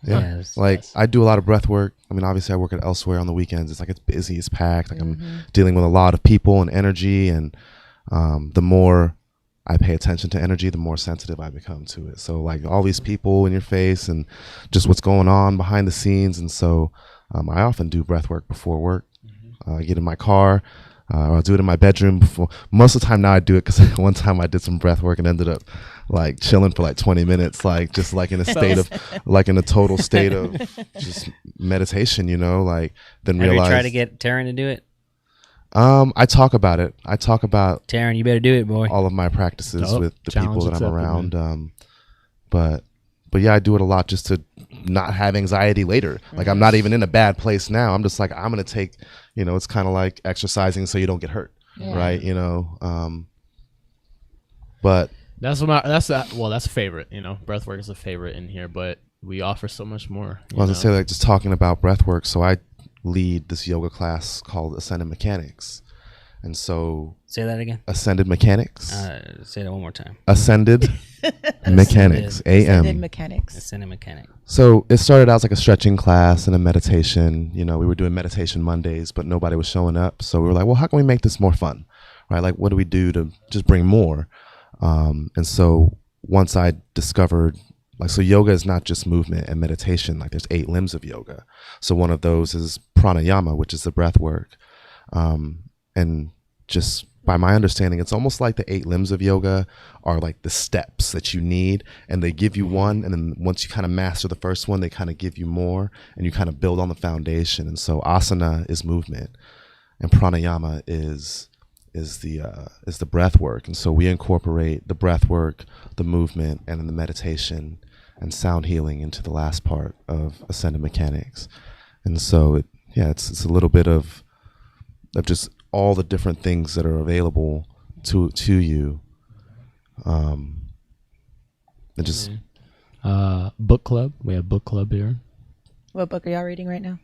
Yeah. Yes. Like Yes. I do a lot of breath work. I mean, obviously I work at Elsewhere on the weekends. It's like it's busy, it's packed. Like I'm dealing with a lot of people and energy, and the more I pay attention to energy, the more sensitive I become to it. So like all these people in your face and just what's going on behind the scenes. And so I often do breath work before work. I get in my car, or I'll do it in my bedroom before. Most of the time now I do it because one time I did some breath work and ended up like chilling for like 20 minutes, like just like in a state of, like in a total state of just meditation, you know, like then Have you realize. tried to get Taryn to do it? I talk about it. I talk about Taryn, you better do it, boy. all of my practices Dope. with the Challenge people that I'm accepted, around. But yeah, I do it a lot just to not have anxiety later. Like I'm not even in a bad place now. I'm just like, I'm going to take, you know, it's kind of like exercising so you don't get hurt. Yeah. Right. You know, but That's a favorite, you know. Breathwork is a favorite in here, but we offer so much more. I was gonna say, like, just talking about breath work. So I lead this yoga class called Ascended Mechanics. And so Say that again. Ascended Mechanics. Say that one more time. Ascended Mechanics. Ascended AM. mechanics. Ascended mechanic. So it started out as like a stretching class and a meditation. You know, we were doing meditation Mondays, but nobody was showing up. So we were like, well, how can we make this more fun? Right? Like, what do we do to just bring more? And so once I discovered, like, so yoga is not just movement and meditation. Like, there's 8 limbs of yoga. So one of those is pranayama, which is the breath work. And just by my understanding, it's almost like the 8 limbs of yoga are like the steps that you need, and they give you one, and then once you kind of master the first one, they kind of give you more, and you kind of build on the foundation. And so asana is movement, and pranayama is the breath work. And so we incorporate the breath work, the movement, and then the meditation and sound healing into the last part of Ascended Mechanics. And so it's a little bit of just all the different things that are available to you. And just book club. We have book club here. What book are y'all reading right now?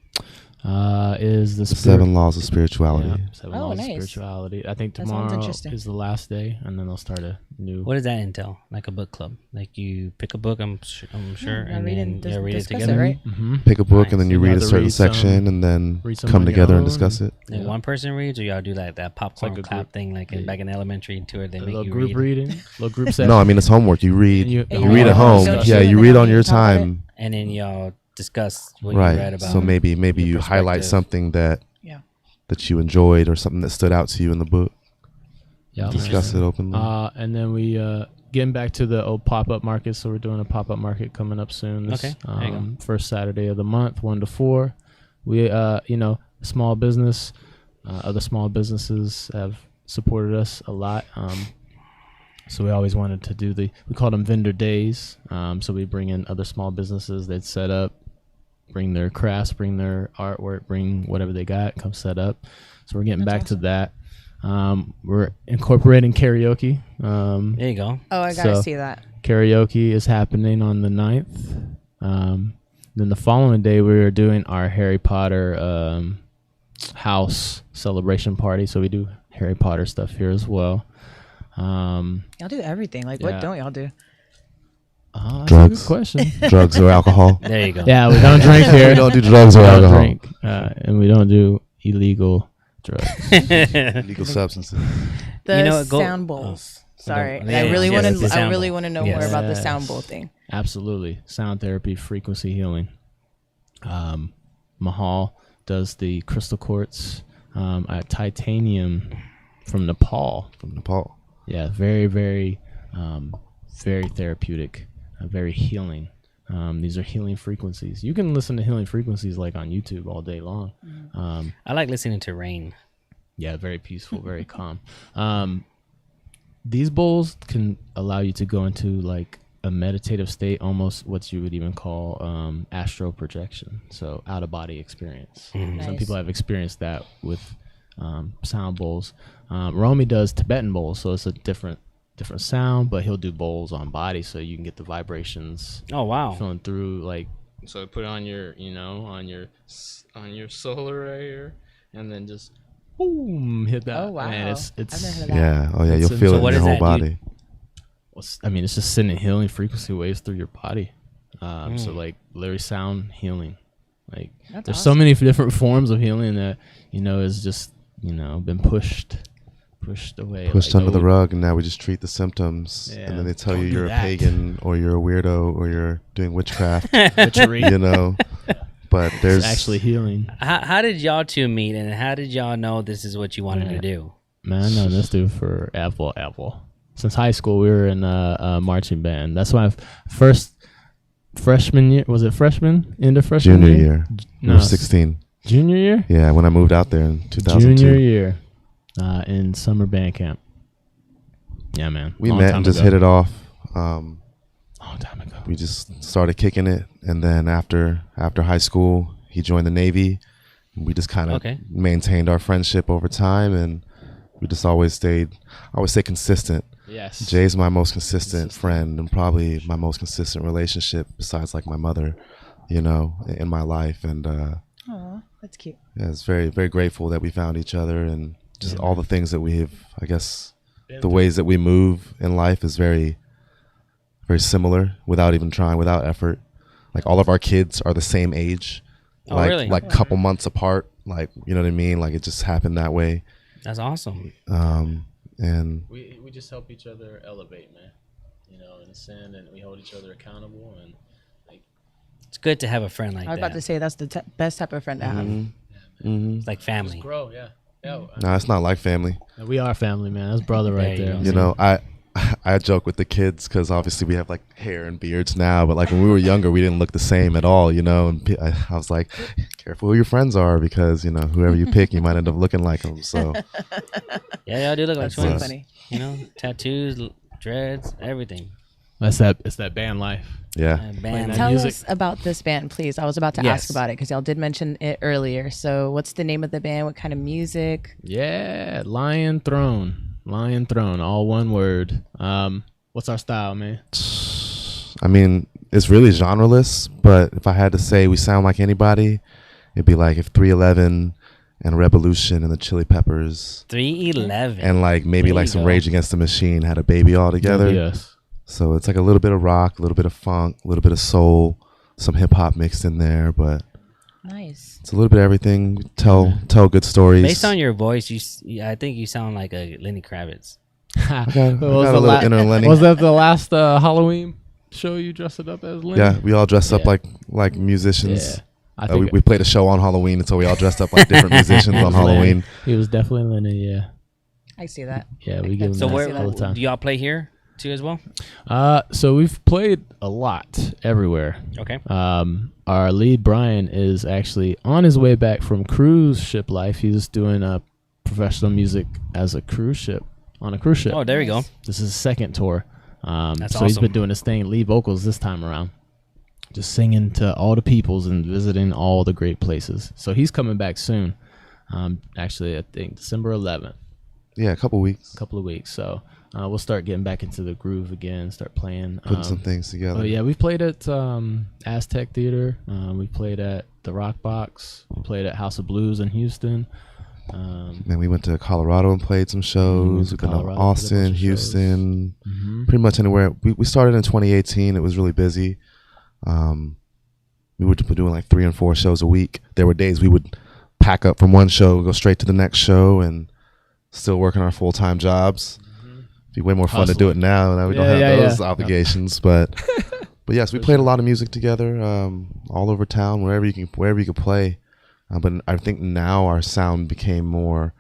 Is the 7 Laws of Spirituality. Yeah, 7 Oh, Laws nice. of Spirituality. I think That sounds tomorrow interesting. is the last day, and then they'll start a new. What does that entail? Like a book club? Like you pick a book, I'm sure, and read then read it discuss together. it, right? Mm-hmm. Pick a book Nice. and then you You read have a to certain read some- section and then read some come on your together and own. discuss it. Like one person reads, or y'all do like that popcorn like a clap group. thing, like back in elementary tour. They A make little you group read, reading, little group session. No, I mean, it's homework. You read. And you- You read at Oh, home. don't Yeah, you you and read then on your talk about it? time. and then y'all discuss what you read Right. about. So maybe your you highlight perspective. something that Yeah. you enjoyed or something that stood out to you in the book. Yeah, Discuss it openly. And then we getting back to the old pop-up market. So we're doing a pop-up market coming up soon. This, Okay, there you go. First Saturday of the month, 1 to 4. We, small business. Other small businesses have supported us a lot. So we always wanted to do we call them vendor days. So we bring in other small businesses. They'd set up, bring their crafts, bring their artwork, bring whatever they got, come set up. So we're getting That's back awesome. to that. We're incorporating karaoke. There you go. Oh, I gotta So- see that. karaoke is happening on the 9th. Then the following day, we are doing our Harry Potter house celebration party. So we do Harry Potter stuff here as well. Y'all do everything. Like, what don't y'all do? That's Drugs. a good question. Drugs or alcohol. There you go. Yeah, we don't drink here. We don't do drugs or We don't alcohol. drink, and we don't do illegal drugs. Legal substances. The sound bowls. Sorry, Yeah, I really want to. the I sound really bowl. want to know Yes. more about the Yes. sound bowl thing. Absolutely. Sound therapy, frequency healing. Mahal does the crystal quartz, titanium from Nepal. From Nepal. Yeah, very, very, very therapeutic, very healing. These are healing frequencies. You can listen to healing frequencies like on YouTube all day long. I like listening to rain. Yeah, very peaceful, very calm. These bowls can allow you to go into like a meditative state, almost what you would even call astral projection. So out of body experience. Some Nice. people have experienced that with sound bowls. Romy does Tibetan bowls, so it's a different sound, but he'll do bowls on body, so you can get the vibrations Oh wow. flowing through. Like, so put it on your, on your solar right here, and then just boom, hit that. Oh wow! Man, I've never heard of that. Yeah. Oh yeah. It's You'll feel so it what in is your whole that, dude? body. I mean, it's just sending healing frequency waves through your body. So like literally sound healing. Like That's there's so many different forms of healing that is just been pushed away, Pushed like, under the rug, and now we just treat the symptoms, Yeah, and then they tell don't you do you're a that. pagan or you're a weirdo or you're doing witchcraft. witchery. But It's there's actually healing. How did y'all two meet, and how did y'all know this is what you wanted to do? Man, I know this dude for Apple. Since high school, we were in a marching band. That's my first freshman year. Was it freshman? End of freshman junior year. No, We were 16. Junior year? Yeah, when I moved out there in 2002. Junior year in summer band camp. Yeah, man. We Long met time and just ago. hit it off. Long time ago. We just started kicking it, and then after high school, he joined the Navy. And we just kind of Okay. maintained our friendship over time, and we just always stayed. I always say consistent. Yes. Jay's my most consistent friend, and probably my most consistent relationship besides like my mother, in my life. And Oh, that's cute. yeah, it's very, very grateful that we found each other, and just all the things that we have. I guess the ways that we move in life is very, very similar without even trying, without effort. Like all of our kids are the same age, Oh, like really? like couple months apart. Like, you know what I mean? Like it just happened that way. That's awesome. And We just help each other elevate, man. In a sin, and we hold each other accountable, and like It's good to have a friend like I was that. about to say that's the best type of friend to have. It's like family. grow. Yeah. no, it's not like family. We are family, man. That's brother right There you there. go. I joke with the kids because obviously we have like hair and beards now, but like when we were younger, we didn't look the same at all, And I was like, careful who your friends are because whoever you pick, you might end up looking like them. So Yeah, y'all do look like That's so twins. funny. Tattoos, dreads, everything. It's that band life. yeah, Band. that Tell music. us about this band, please. I was about to Yes. ask about it because y'all did mention it earlier. So, what's the name of the band? What kind of music? Yeah, Lion Throne, all one word. What's our style, man? I mean, it's really genreless, but if I had to say we sound like anybody, it'd be like if 311 and Revolution and the Chili Peppers 311. and like maybe There like you some go. Rage Against the Machine had a baby all together. Yes. So it's like a little bit of rock, a little bit of funk, a little bit of soul, some hip hop mixed in there, but Nice. it's a little bit of everything. Tell good stories. Based on your voice, I think you sound like a Lenny Kravitz. I got a little inner Lenny. Was that the last Halloween show you dressed it up as Lenny? Yeah, we all dressed up Yeah. like musicians. Yeah. I think We played a show on Halloween, and so we all dressed up like different musicians on Halloween. he was definitely Lenny. Yeah. I see that. Yeah, we give him So that where all the time. do y'all play here too as well? So we've played a lot everywhere. Okay. Our lead Brian is actually on his way back from cruise ship life. He's doing professional music as a cruise ship on a cruise ship. Oh, there we go. This is his second tour. That's so he's awesome. been doing his thing, lead vocals this time around, just singing to all the peoples and visiting all the great places. So he's coming back soon. Actually, I think December 11th. Yeah, a couple weeks. Couple of weeks. So we'll start getting back into the groove again, start playing. Putting some things together. Oh yeah, we played at Aztec Theater. We played at the Rock Box. We played at House of Blues in Houston. Then we went to Colorado and played some shows. We've been to Austin, Houston, pretty much anywhere. We started in 2018. It was really busy. We were doing like 3 and 4 shows a week. There were days we would pack up from one show, go straight to the next show, and still working our full-time jobs. It'd be way more fun to do it now. Now we don't have those obligations, but yes, we played a lot of music together, all over town, wherever you could play. But I think now our sound became more,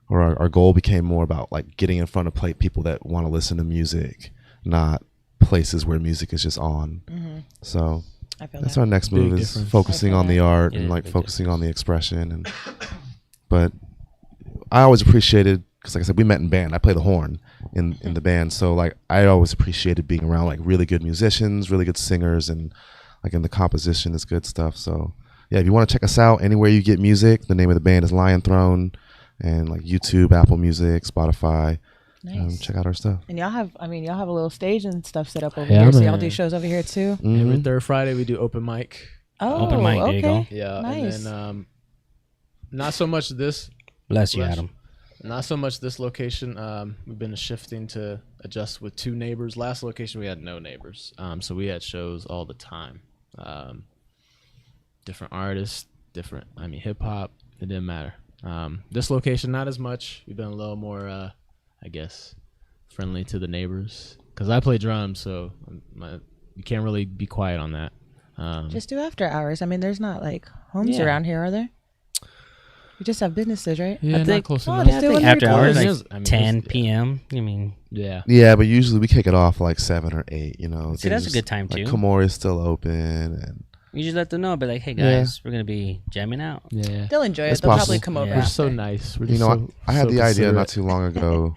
or our goal became more about like getting in front of people that want to listen to music, not places where music is just on. So that's our next move, is focusing on the art and like focusing on the expression. But I always appreciated, because like I said, we met in band. I play the horn in the band, so like I always appreciated being around like really good musicians, really good singers, and like in the composition is good stuff. So yeah, if you want to check us out anywhere you get music, the name of the band is Lion Throne, and like YouTube, Apple Music, Spotify. Nice. Check out our stuff. And y'all have a little stage and stuff set up over here, so y'all do shows over here too. Every third Friday we do open mic. Oh, open mic. There you go. Yeah, nice. And then not so much this. Bless you, Adam. Not so much this location. We've been shifting to adjust with 2 neighbors. Last location we had no neighbors, so we had shows all the time. Different artists, hip hop. It didn't matter. This location, not as much. We've been a little more, I guess, friendly to the neighbors. Because I play drums, so you can't really be quiet on that. Just do after hours. I mean, there's not like homes around here, are there? You just have businesses, right? Yeah, I think, not close enough. just do it After hours, like like 10 p.m. I mean, yeah, but usually we kick it off like 7 or 8. You know, see, that's a good time too. Like Komori is still open, and you just let them know, but like, hey guys, we're gonna be jamming out. Yeah, they'll enjoy it. It's They'll possible. probably come over. Yeah. We're after. so nice. We're you know, so, I had so the idea not considerate. too long ago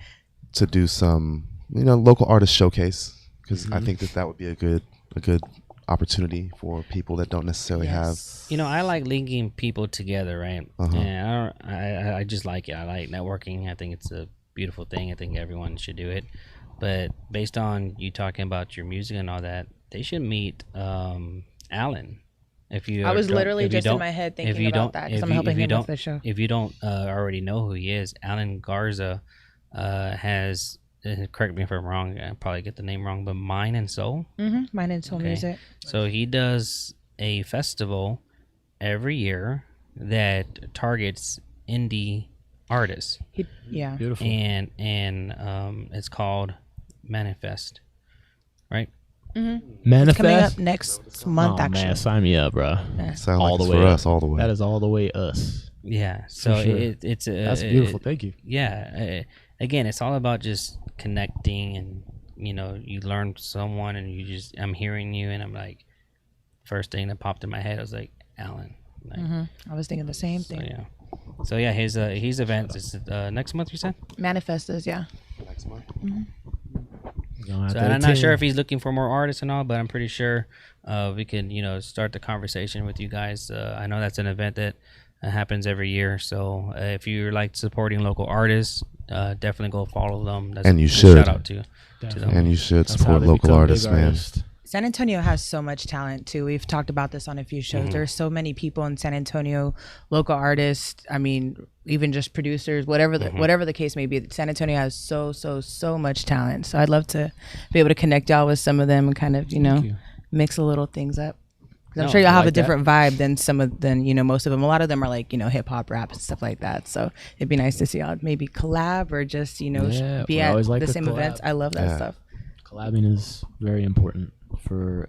to do some, local artist showcase, because I think that would be a good opportunity for people that don't necessarily have. I like linking people together, right? And I just like it. I like networking. I think it's a beautiful thing. I think everyone should do it. But based on you talking about your music and all that, they should meet Alan. I was literally just in my head thinking about that because I'm helping him with the show. If you don't already know who he is, Alan Garza has. Correct me if I'm wrong. I probably get the name wrong, but Mind and Soul. Mind and Soul music. So he does a festival every year that targets indie artists. Beautiful. And it's called Manifest, right? Manifest. It's coming up next month, actually. Man, sign me up, bro. Sounds all like the it's way for up. us, all the way. That is all the way us. Yeah. So sure. it's that's beautiful. Thank you. Yeah. Again, it's all about just connecting, and you learn someone, and I'm hearing you, and I'm like, first thing that popped in my head, I was like, Alan. Like, I was thinking the same thing. So yeah, his event is next month. You said Manifest is Next month. So I'm not sure if he's looking for more artists and all, but I'm pretty sure we can start the conversation with you guys. I know that's an event that happens every year. So if you like supporting local artists, definitely go follow them. That's And you a should. shout out to them. And you should That's support how they local become artists, big man. artists. San Antonio has so much talent too. We've talked about this on a few shows. There's so many people in San Antonio, local artists. I mean, even just producers, whatever the case may be. San Antonio has so much talent. So I'd love to be able to connect y'all with some of them and kind of mix a little things up. I'm sure y'all have a different vibe than most of them. A lot of them are like hip hop, rap, and stuff like that. So it'd be nice to see y'all maybe collab or just be at the same events. I love that stuff. Collabing is very important for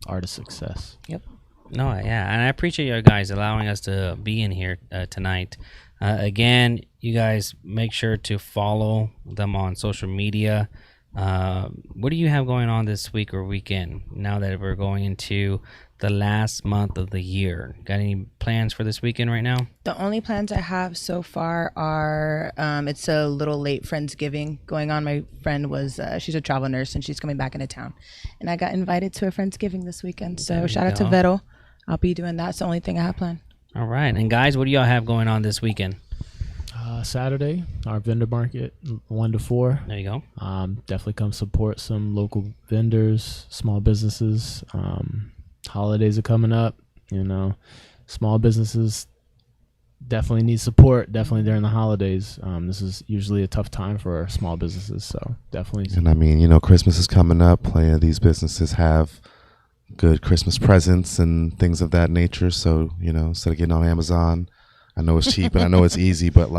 artist success. Yep. No, yeah, and I appreciate you guys allowing us to be in here tonight. Again, you guys make sure to follow them on social media. What do you have going on this week or weekend now that we're going into the last month of the year? Got any plans for this weekend right now? The only plans I have so far are it's a little late Friendsgiving going on. My friend she's a travel nurse and she's coming back into town, and I got invited to a Friendsgiving this weekend. So shout out to Vettel. I'll be doing that. It's the only thing I have planned. All right, and guys, what do y'all have going on this weekend? Saturday, our vendor market, 1 to 4. There you go. Definitely come support some local vendors, small businesses. Holidays are coming up. Small businesses definitely need support. Definitely during the holidays. This is usually a tough time for our small businesses. So definitely. And I mean, Christmas is coming up. Plenty of these businesses have good Christmas presents and things of that nature. So, instead of getting on Amazon, I know it's cheap and I know it's easy, but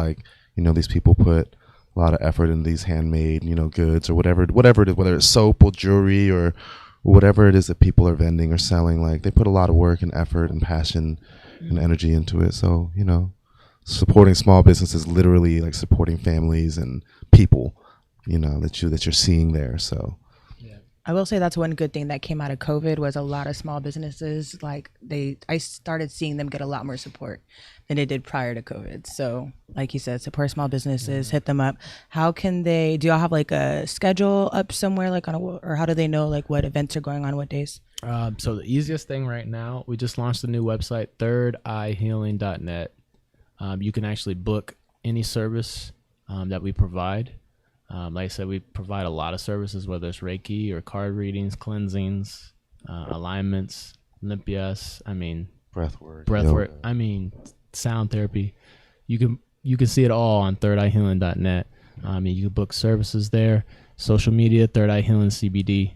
these people put a lot of effort in these handmade, goods or whatever it is, whether it's soap or jewelry or whatever it is that people are vending or selling. Like, they put a lot of work and effort and passion and energy into it. So, supporting small businesses, literally like supporting families and people, that you're seeing there. So I will say that's one good thing that came out of COVID was a lot of small businesses, I started seeing them get a lot more support than they did prior to COVID. So like you said, support small businesses, hit them up. How can do y'all have like a schedule up somewhere or how do they know like what events are going on, what days? So the easiest thing right now, we just launched a new website, thirdeyehealing.net. You can actually book any service that we provide. Like I said, we provide a lot of services, whether it's Reiki or card readings, cleansings, alignments, limpias. breath work, Sound therapy. You can see it all on thirdeyehealing.net. You can book services there. Social media, Third Eye Healing CBD.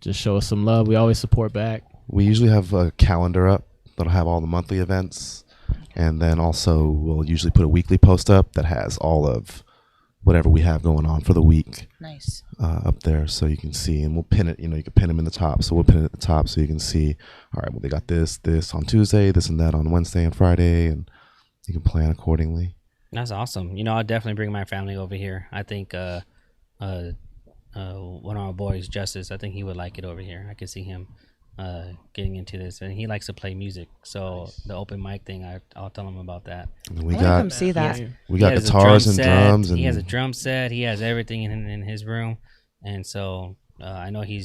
Just show us some love. We always support back. We usually have a calendar up that'll have all the monthly events. And then also we'll usually put a weekly post up that has all of whatever we have going on for the week. Nice. Up there so you can see, and we'll pin it, you can pin them in the top. So we'll pin it at the top so you can see, all right, well, they got this on Tuesday, this and that on Wednesday and Friday, and you can plan accordingly. That's awesome. I'll definitely bring my family over here. I think one of our boys, Justice, I think he would like it over here. I could see him getting into this, and he likes to play music. So nice. The open mic thing, I'll tell him about that. We got come see that. We got guitars and drums, and he has a drum set. He has everything in his room, and so I know he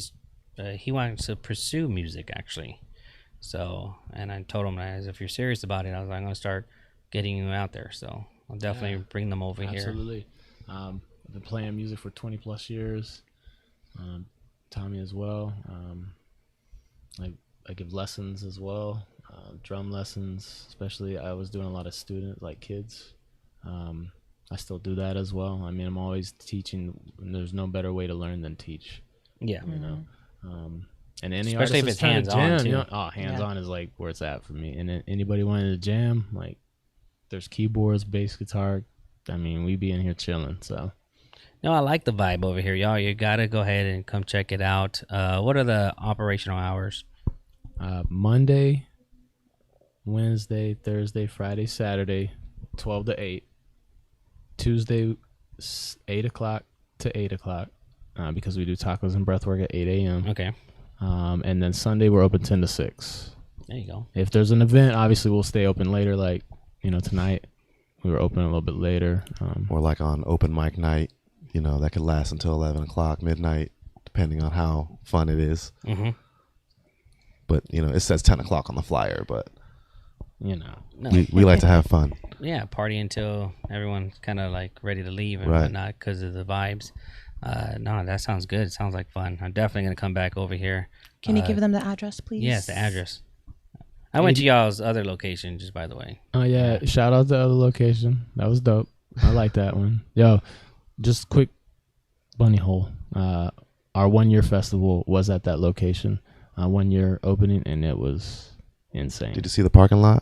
wants to pursue music actually. So, and I told him, if you're serious about it, I'm going to start getting you out there. So I'll definitely bring them over here. Absolutely. I've been playing music for 20 plus years. Tommy as well. I give lessons as well, drum lessons, especially. I was doing a lot of students, like kids. I still do that as well. I'm always teaching, and there's no better way to learn than teach. Yeah. And any especially if it's hands-on too. Hands-on is like where it's at for me. And then anybody wanting to jam, like there's keyboards, bass guitar. We be in here chilling, so. No, I like the vibe over here, y'all. You gotta go ahead and come check it out. What are the operational hours? Monday, Wednesday, Thursday, Friday, Saturday, 12 to 8. Tuesday, 8 o'clock to 8 o'clock, because we do tacos and breathwork at 8 a.m. Okay. And then Sunday we're open 10 to 6. There you go. If there's an event, obviously we'll stay open later. Like tonight we were open a little bit later. Or like on open mic night. That could last until 11 o'clock, midnight, depending on how fun it is. Mm-hmm. But, it says 10 o'clock on the flyer, but, we like to have fun. Yeah, party until everyone's kind of like ready to leave and right. whatnot because of the vibes. No, that sounds good. It sounds like fun. I'm definitely going to come back over here. Can you give them the address, please? Yes, the address. I went to y'all's other location, just by the way. Oh, yeah. Shout out to the other location. That was dope. I like that one. Yo. Just quick bunny hole. Our 1 year festival was at that location. 1 year opening, and it was insane. Did you see the parking lot?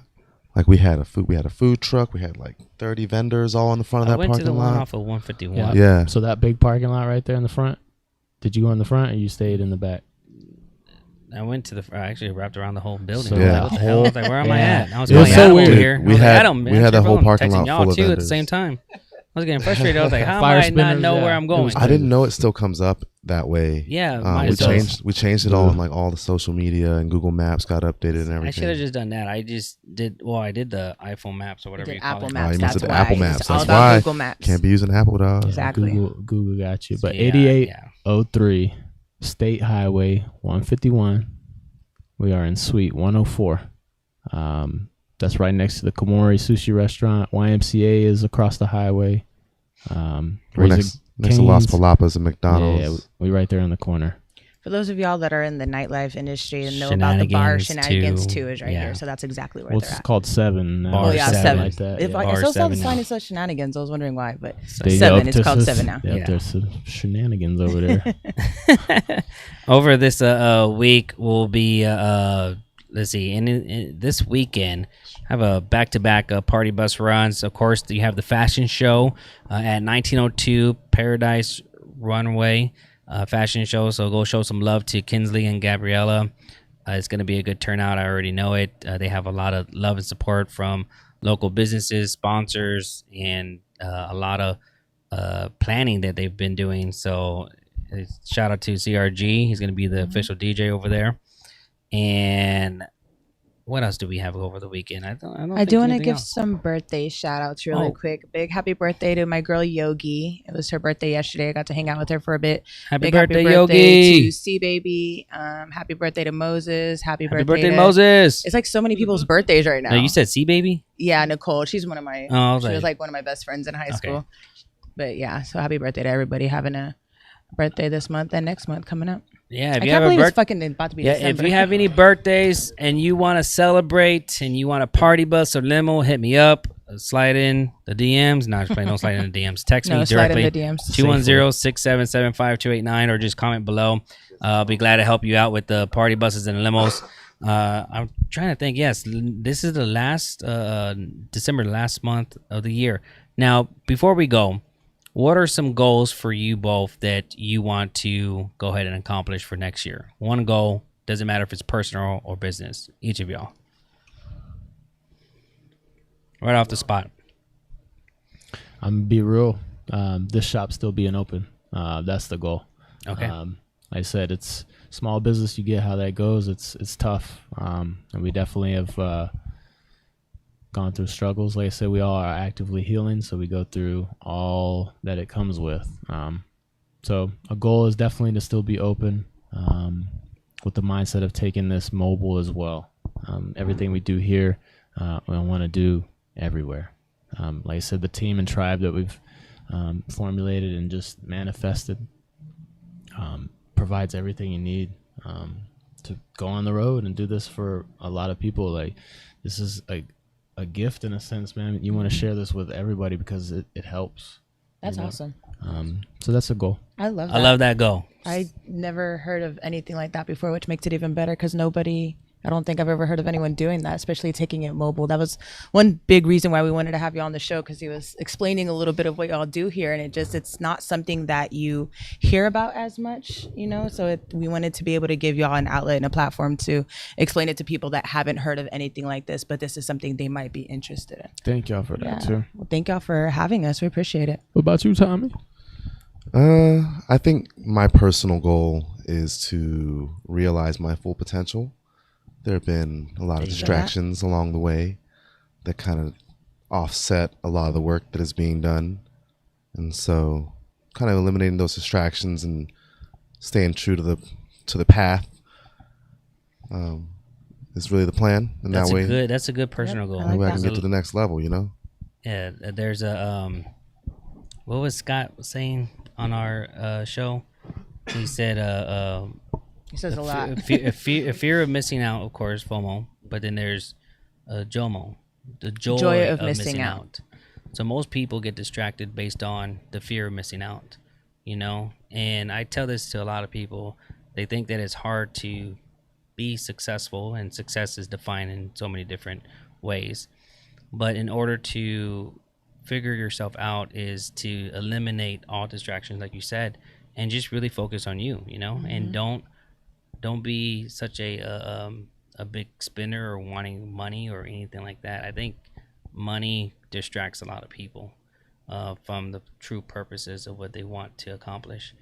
Like we had a food truck. We had like 30 vendors all in the front of that parking lot. I went to the one off of 151. Yeah. So that big parking lot right there in the front. Did you go in the front, or you stayed in the back? I went to I actually wrapped around the whole building. So I was like, what the hell? I was like, where am I at? I was it was so weird. Here. We had that whole parking lot full of vendors. At the same time. I was getting frustrated. I was like, how am I not know where I'm going? I didn't know it still comes up that way. Yeah. We changed it all in like all the social media, and Google Maps got updated and everything. I should have just done that. I did the iPhone Maps or whatever you call Apple it. Maps. That's why. Apple Maps. That's why Google Maps. Can't be using Apple, dog. Exactly. Google got you. But 8803 State Highway 151. We are in Suite 104. That's right next to the Komori Sushi Restaurant. YMCA is across the highway. We're next to Las Palapas and McDonald's. Yeah, we right there in the corner. For those of y'all that are in the nightlife industry and know about the bar Shenanigans too is right here. So that's exactly where they're it's at. called 7. Oh yeah, 7. Like that. If Yeah. I still saw the sign, now. it says Shenanigans. I was wondering why, but They 7. up It's to called s- 7 now. Yeah, there's some shenanigans over there. Over this week will be let's see, in this weekend have a back-to-back party bus runs. Of course, you have the fashion show at 1902 Paradise Runway fashion show. So go show some love to Kinsley and Gabriella. It's going to be a good turnout. I already know it. They have a lot of love and support from local businesses, sponsors, and a lot of planning that they've been doing. So shout out to CRG. He's going to be the official DJ over there. And what else do we have over the weekend? I do want to give some birthday shout outs really quick. Big happy birthday to my girl Yogi. It was her birthday yesterday. I got to hang out with her for a bit. Happy birthday, Yogi. To C Baby. Happy birthday to Moses. Happy birthday to Moses. It's like so many people's birthdays right now. No, you said C Baby? Yeah, Nicole. She's one of my she was like one of my best friends in high school. But yeah, so happy birthday to everybody having a birthday this month and next month coming up. Yeah, if I you can't have believe a it's fucking about to be December. if you have any birthdays and you want to celebrate and you want a party bus or limo, hit me up. Slide in the DMs. No, just don't slide in the DMs. Text me directly. Slide in the DMs. 210-677-5289 or just comment below. I'll be glad to help you out with the party buses and limos. I'm trying to think. Yes, this is the last December, last month of the year. Now, before we go, what are some goals for you both that you want to go ahead and accomplish for next year? One goal, doesn't matter if it's personal or business. Each of y'all. Right off the spot. I'm gonna be real. This shop still being open. That's the goal. Okay. Like I said, it's small business. You get how that goes. It's tough. And we definitely have gone through struggles. Like I said, we all are actively healing, so we go through all that it comes with. So a goal is definitely to still be open, with the mindset of taking this mobile as well. Everything we do here, we want to do everywhere. Like I said, the team and tribe that we've formulated and just manifested provides everything you need to go on the road and do this for a lot of people. Like, this is a gift in a sense, man. You want to share this with everybody because it helps. That's awesome. So that's a goal. I love that. I love that goal. I never heard of anything like that before, which makes it even better because I don't think I've ever heard of anyone doing that, especially taking it mobile. That was one big reason why we wanted to have you on the show, because he was explaining a little bit of what y'all do here, and it's not something that you hear about as much, so we wanted to be able to give y'all an outlet and a platform to explain it to people that haven't heard of anything like this, but this is something they might be interested in. Thank y'all for that too. Well, thank y'all for having us. We appreciate it. What about you, Tommy? I think my personal goal is to realize my full potential. There have been a lot of distractions along the way that kind of offset a lot of the work that is being done. And so kind of eliminating those distractions and staying true to the path is really the plan. And That's a good personal goal. That way I can get to the next level, Yeah, there's a what was Scott saying on our show? He said He says a lot. Fear of missing out, of course, FOMO, but then there's JOMO, the joy of missing out. So most people get distracted based on the fear of missing out, and I tell this to a lot of people. They think that it's hard to be successful, and success is defined in so many different ways. But in order to figure yourself out is to eliminate all distractions, like you said, and just really focus on you, and don't be such a big spender or wanting money or anything like that. I think money distracts a lot of people from the true purposes of what they want to accomplish,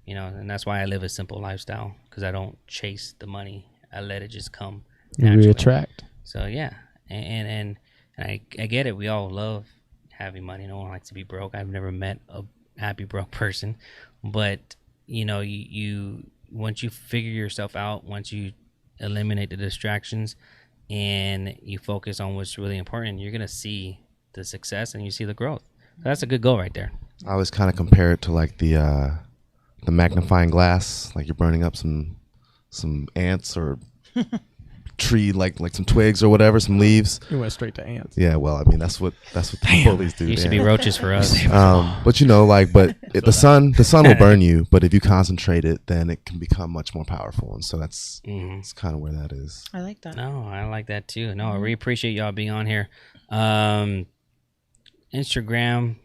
and that's why I live a simple lifestyle, because I don't chase the money. I let it just come naturally. You attract. So yeah, and I get it. We all love having money. No one likes to be broke. I've never met a happy broke person, but you once you figure yourself out, once you eliminate the distractions, and you focus on what's really important, you're gonna see the success and you see the growth. That's a good goal right there. I always kind of compare it to like the magnifying glass, like you're burning up some ants or tree, like some twigs or whatever, some leaves. You went straight to ants. Yeah, well, I mean that's what the bullies do. Used to be roaches for us. But you know, like, the sun will burn you, but if you concentrate it, then it can become much more powerful, and so that's kind of where that is. I like that. No, I like that too. No, I really appreciate y'all being on here. Instagram,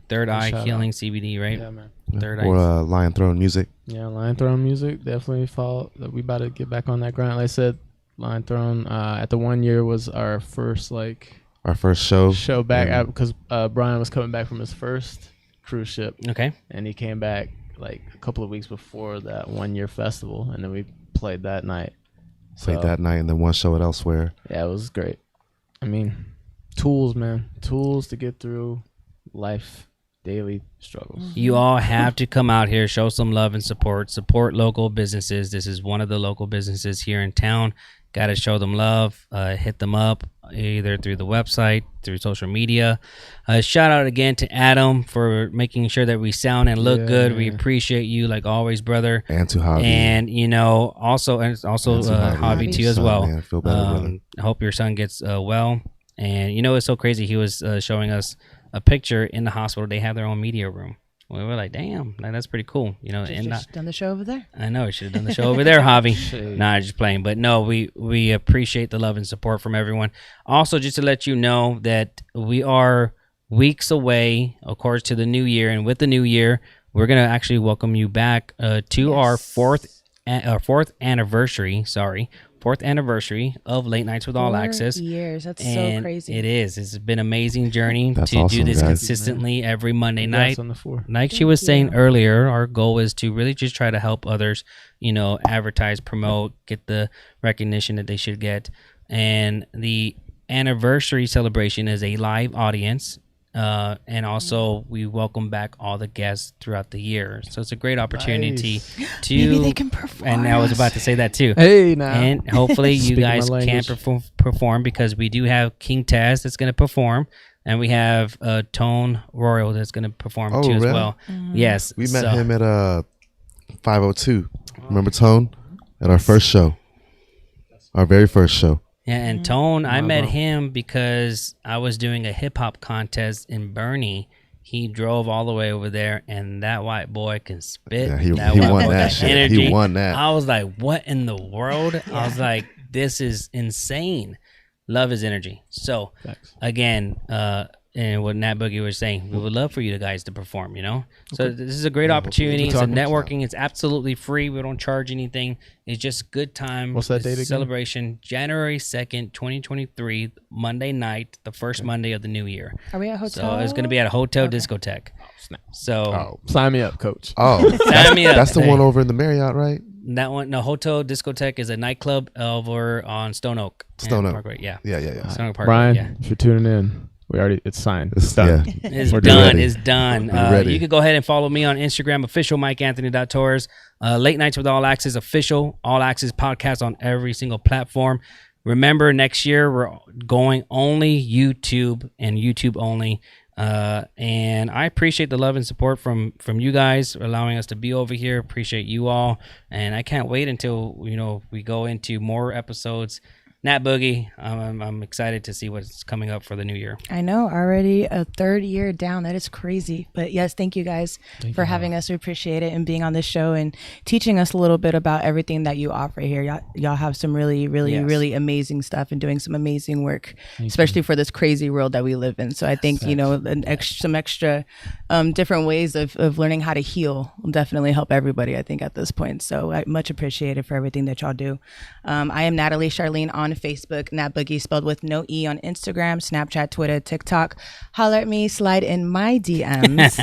Third Eye Healing CBD, right? Yeah, man. Third Or Eye. Lion Throne Music. Yeah, Lion Throne Music, definitely follow. We about to get back on that grind. Like I said, Lion Throne at the 1 year was our first show back because Brian was coming back from his first cruise ship. Okay. And he came back like a couple of weeks before that 1 year festival, and then we played that night. Played that night and then one show it elsewhere. Yeah, it was great. I mean, tools, man. Tools to get through life, daily struggles. You all have to come out here, show some love and support local businesses. This is one of the local businesses here in town. Got to show them love, hit them up either through the website, through social media. Shout out again to Adam for making sure that we sound and look good. We appreciate you like always, brother. And to Javi. And also Javi too as well. Man, feel better, brother. I hope your son gets well. And it's so crazy. He was showing us a picture in the hospital. They have their own media room. We were like, damn, that's pretty cool. Just done the show over there. I know, should have done the show over there, Javi. Nah, just playing. But no, we appreciate the love and support from everyone. Also, just to let you know that we are weeks away, of course, to the new year. And with the new year, we're going to actually welcome you back to our fourth anniversary of Late Nights with All Access. 4 years. That's and so crazy. It is. It's been an amazing journey to awesome, do this guys. consistently every Monday night. On the floor. Like she was saying earlier, our goal is to really just try to help others, advertise, promote, get the recognition that they should get. And the anniversary celebration is a live audience. And also we welcome back all the guests throughout the year. So it's a great opportunity to maybe they can perform. And I was about to say that too. Hey, now. And hopefully you Speaking guys my can perform because we do have King Taz that's going to perform. And we have Tone Royal that's going to perform too as well. Yes. We met him at 502. Remember Tone? At our first show. Our very first show. Yeah, and Tone, I met him because I was doing a hip-hop contest in Bernie. He drove all the way over there, and that white boy can spit. Yeah, he white won boy that got shit. energy. He won that. I was like, what in the world? I was like, this is insane. Love his energy. So, again, and what Nat Boogie was saying, we would love for you guys to perform, So this is a great opportunity. It's a networking. It's absolutely free. We don't charge anything. It's just good time. What's that date again? Celebration, January 2nd, 2023, Monday night, the first Monday of the new year. Are we at a hotel? So it's going to be at a hotel discotheque. So sign me up, coach. sign me up. That's the one over in the Marriott, right? That one, no, Hotel Discotheque is a nightclub over on Stone Oak. Stone Oak. Parkway, yeah. Yeah. Stone Oak Parkway, Brian, if you're tuning in, it's signed. It's done. Yeah. It's We're done. ready. It's done. Ready. You can go ahead and follow me on Instagram, official MikeAnthony.tours. Late Nights with All Access, official All Access podcast on every single platform. Remember, next year we're going only YouTube and YouTube only. And I appreciate the love and support from you guys allowing us to be over here. Appreciate you all, and I can't wait until we go into more episodes. Nat Boogie, I'm excited to see what's coming up for the new year. I know, already a third year down. That is crazy. But yes, thank you guys for having us. We appreciate it and being on this show and teaching us a little bit about everything that you offer here. Y'all have some really, really, really amazing stuff and doing some amazing work, especially for this crazy world that we live in. So I think, some extra different ways of learning how to heal will definitely help everybody, I think, at this point. So I much appreciated for everything that y'all do. I am Natalie Charlene on Facebook, Nat Boogie spelled with no E on Instagram, Snapchat, Twitter, TikTok. Holler at me, slide in my DMs.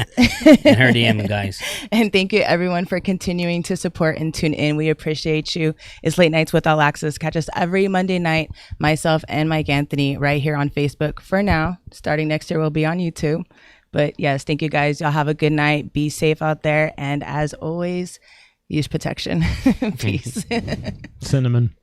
And her DM, guys. And thank you everyone for continuing to support and tune in. We appreciate you. It's Late Nights with All Access. Catch us every Monday night, myself and Mike Anthony, right here on Facebook. For now, starting next year, we'll be on YouTube. But yes, thank you guys. Y'all have a good night. Be safe out there. And as always, use protection. Peace. Cinnamon.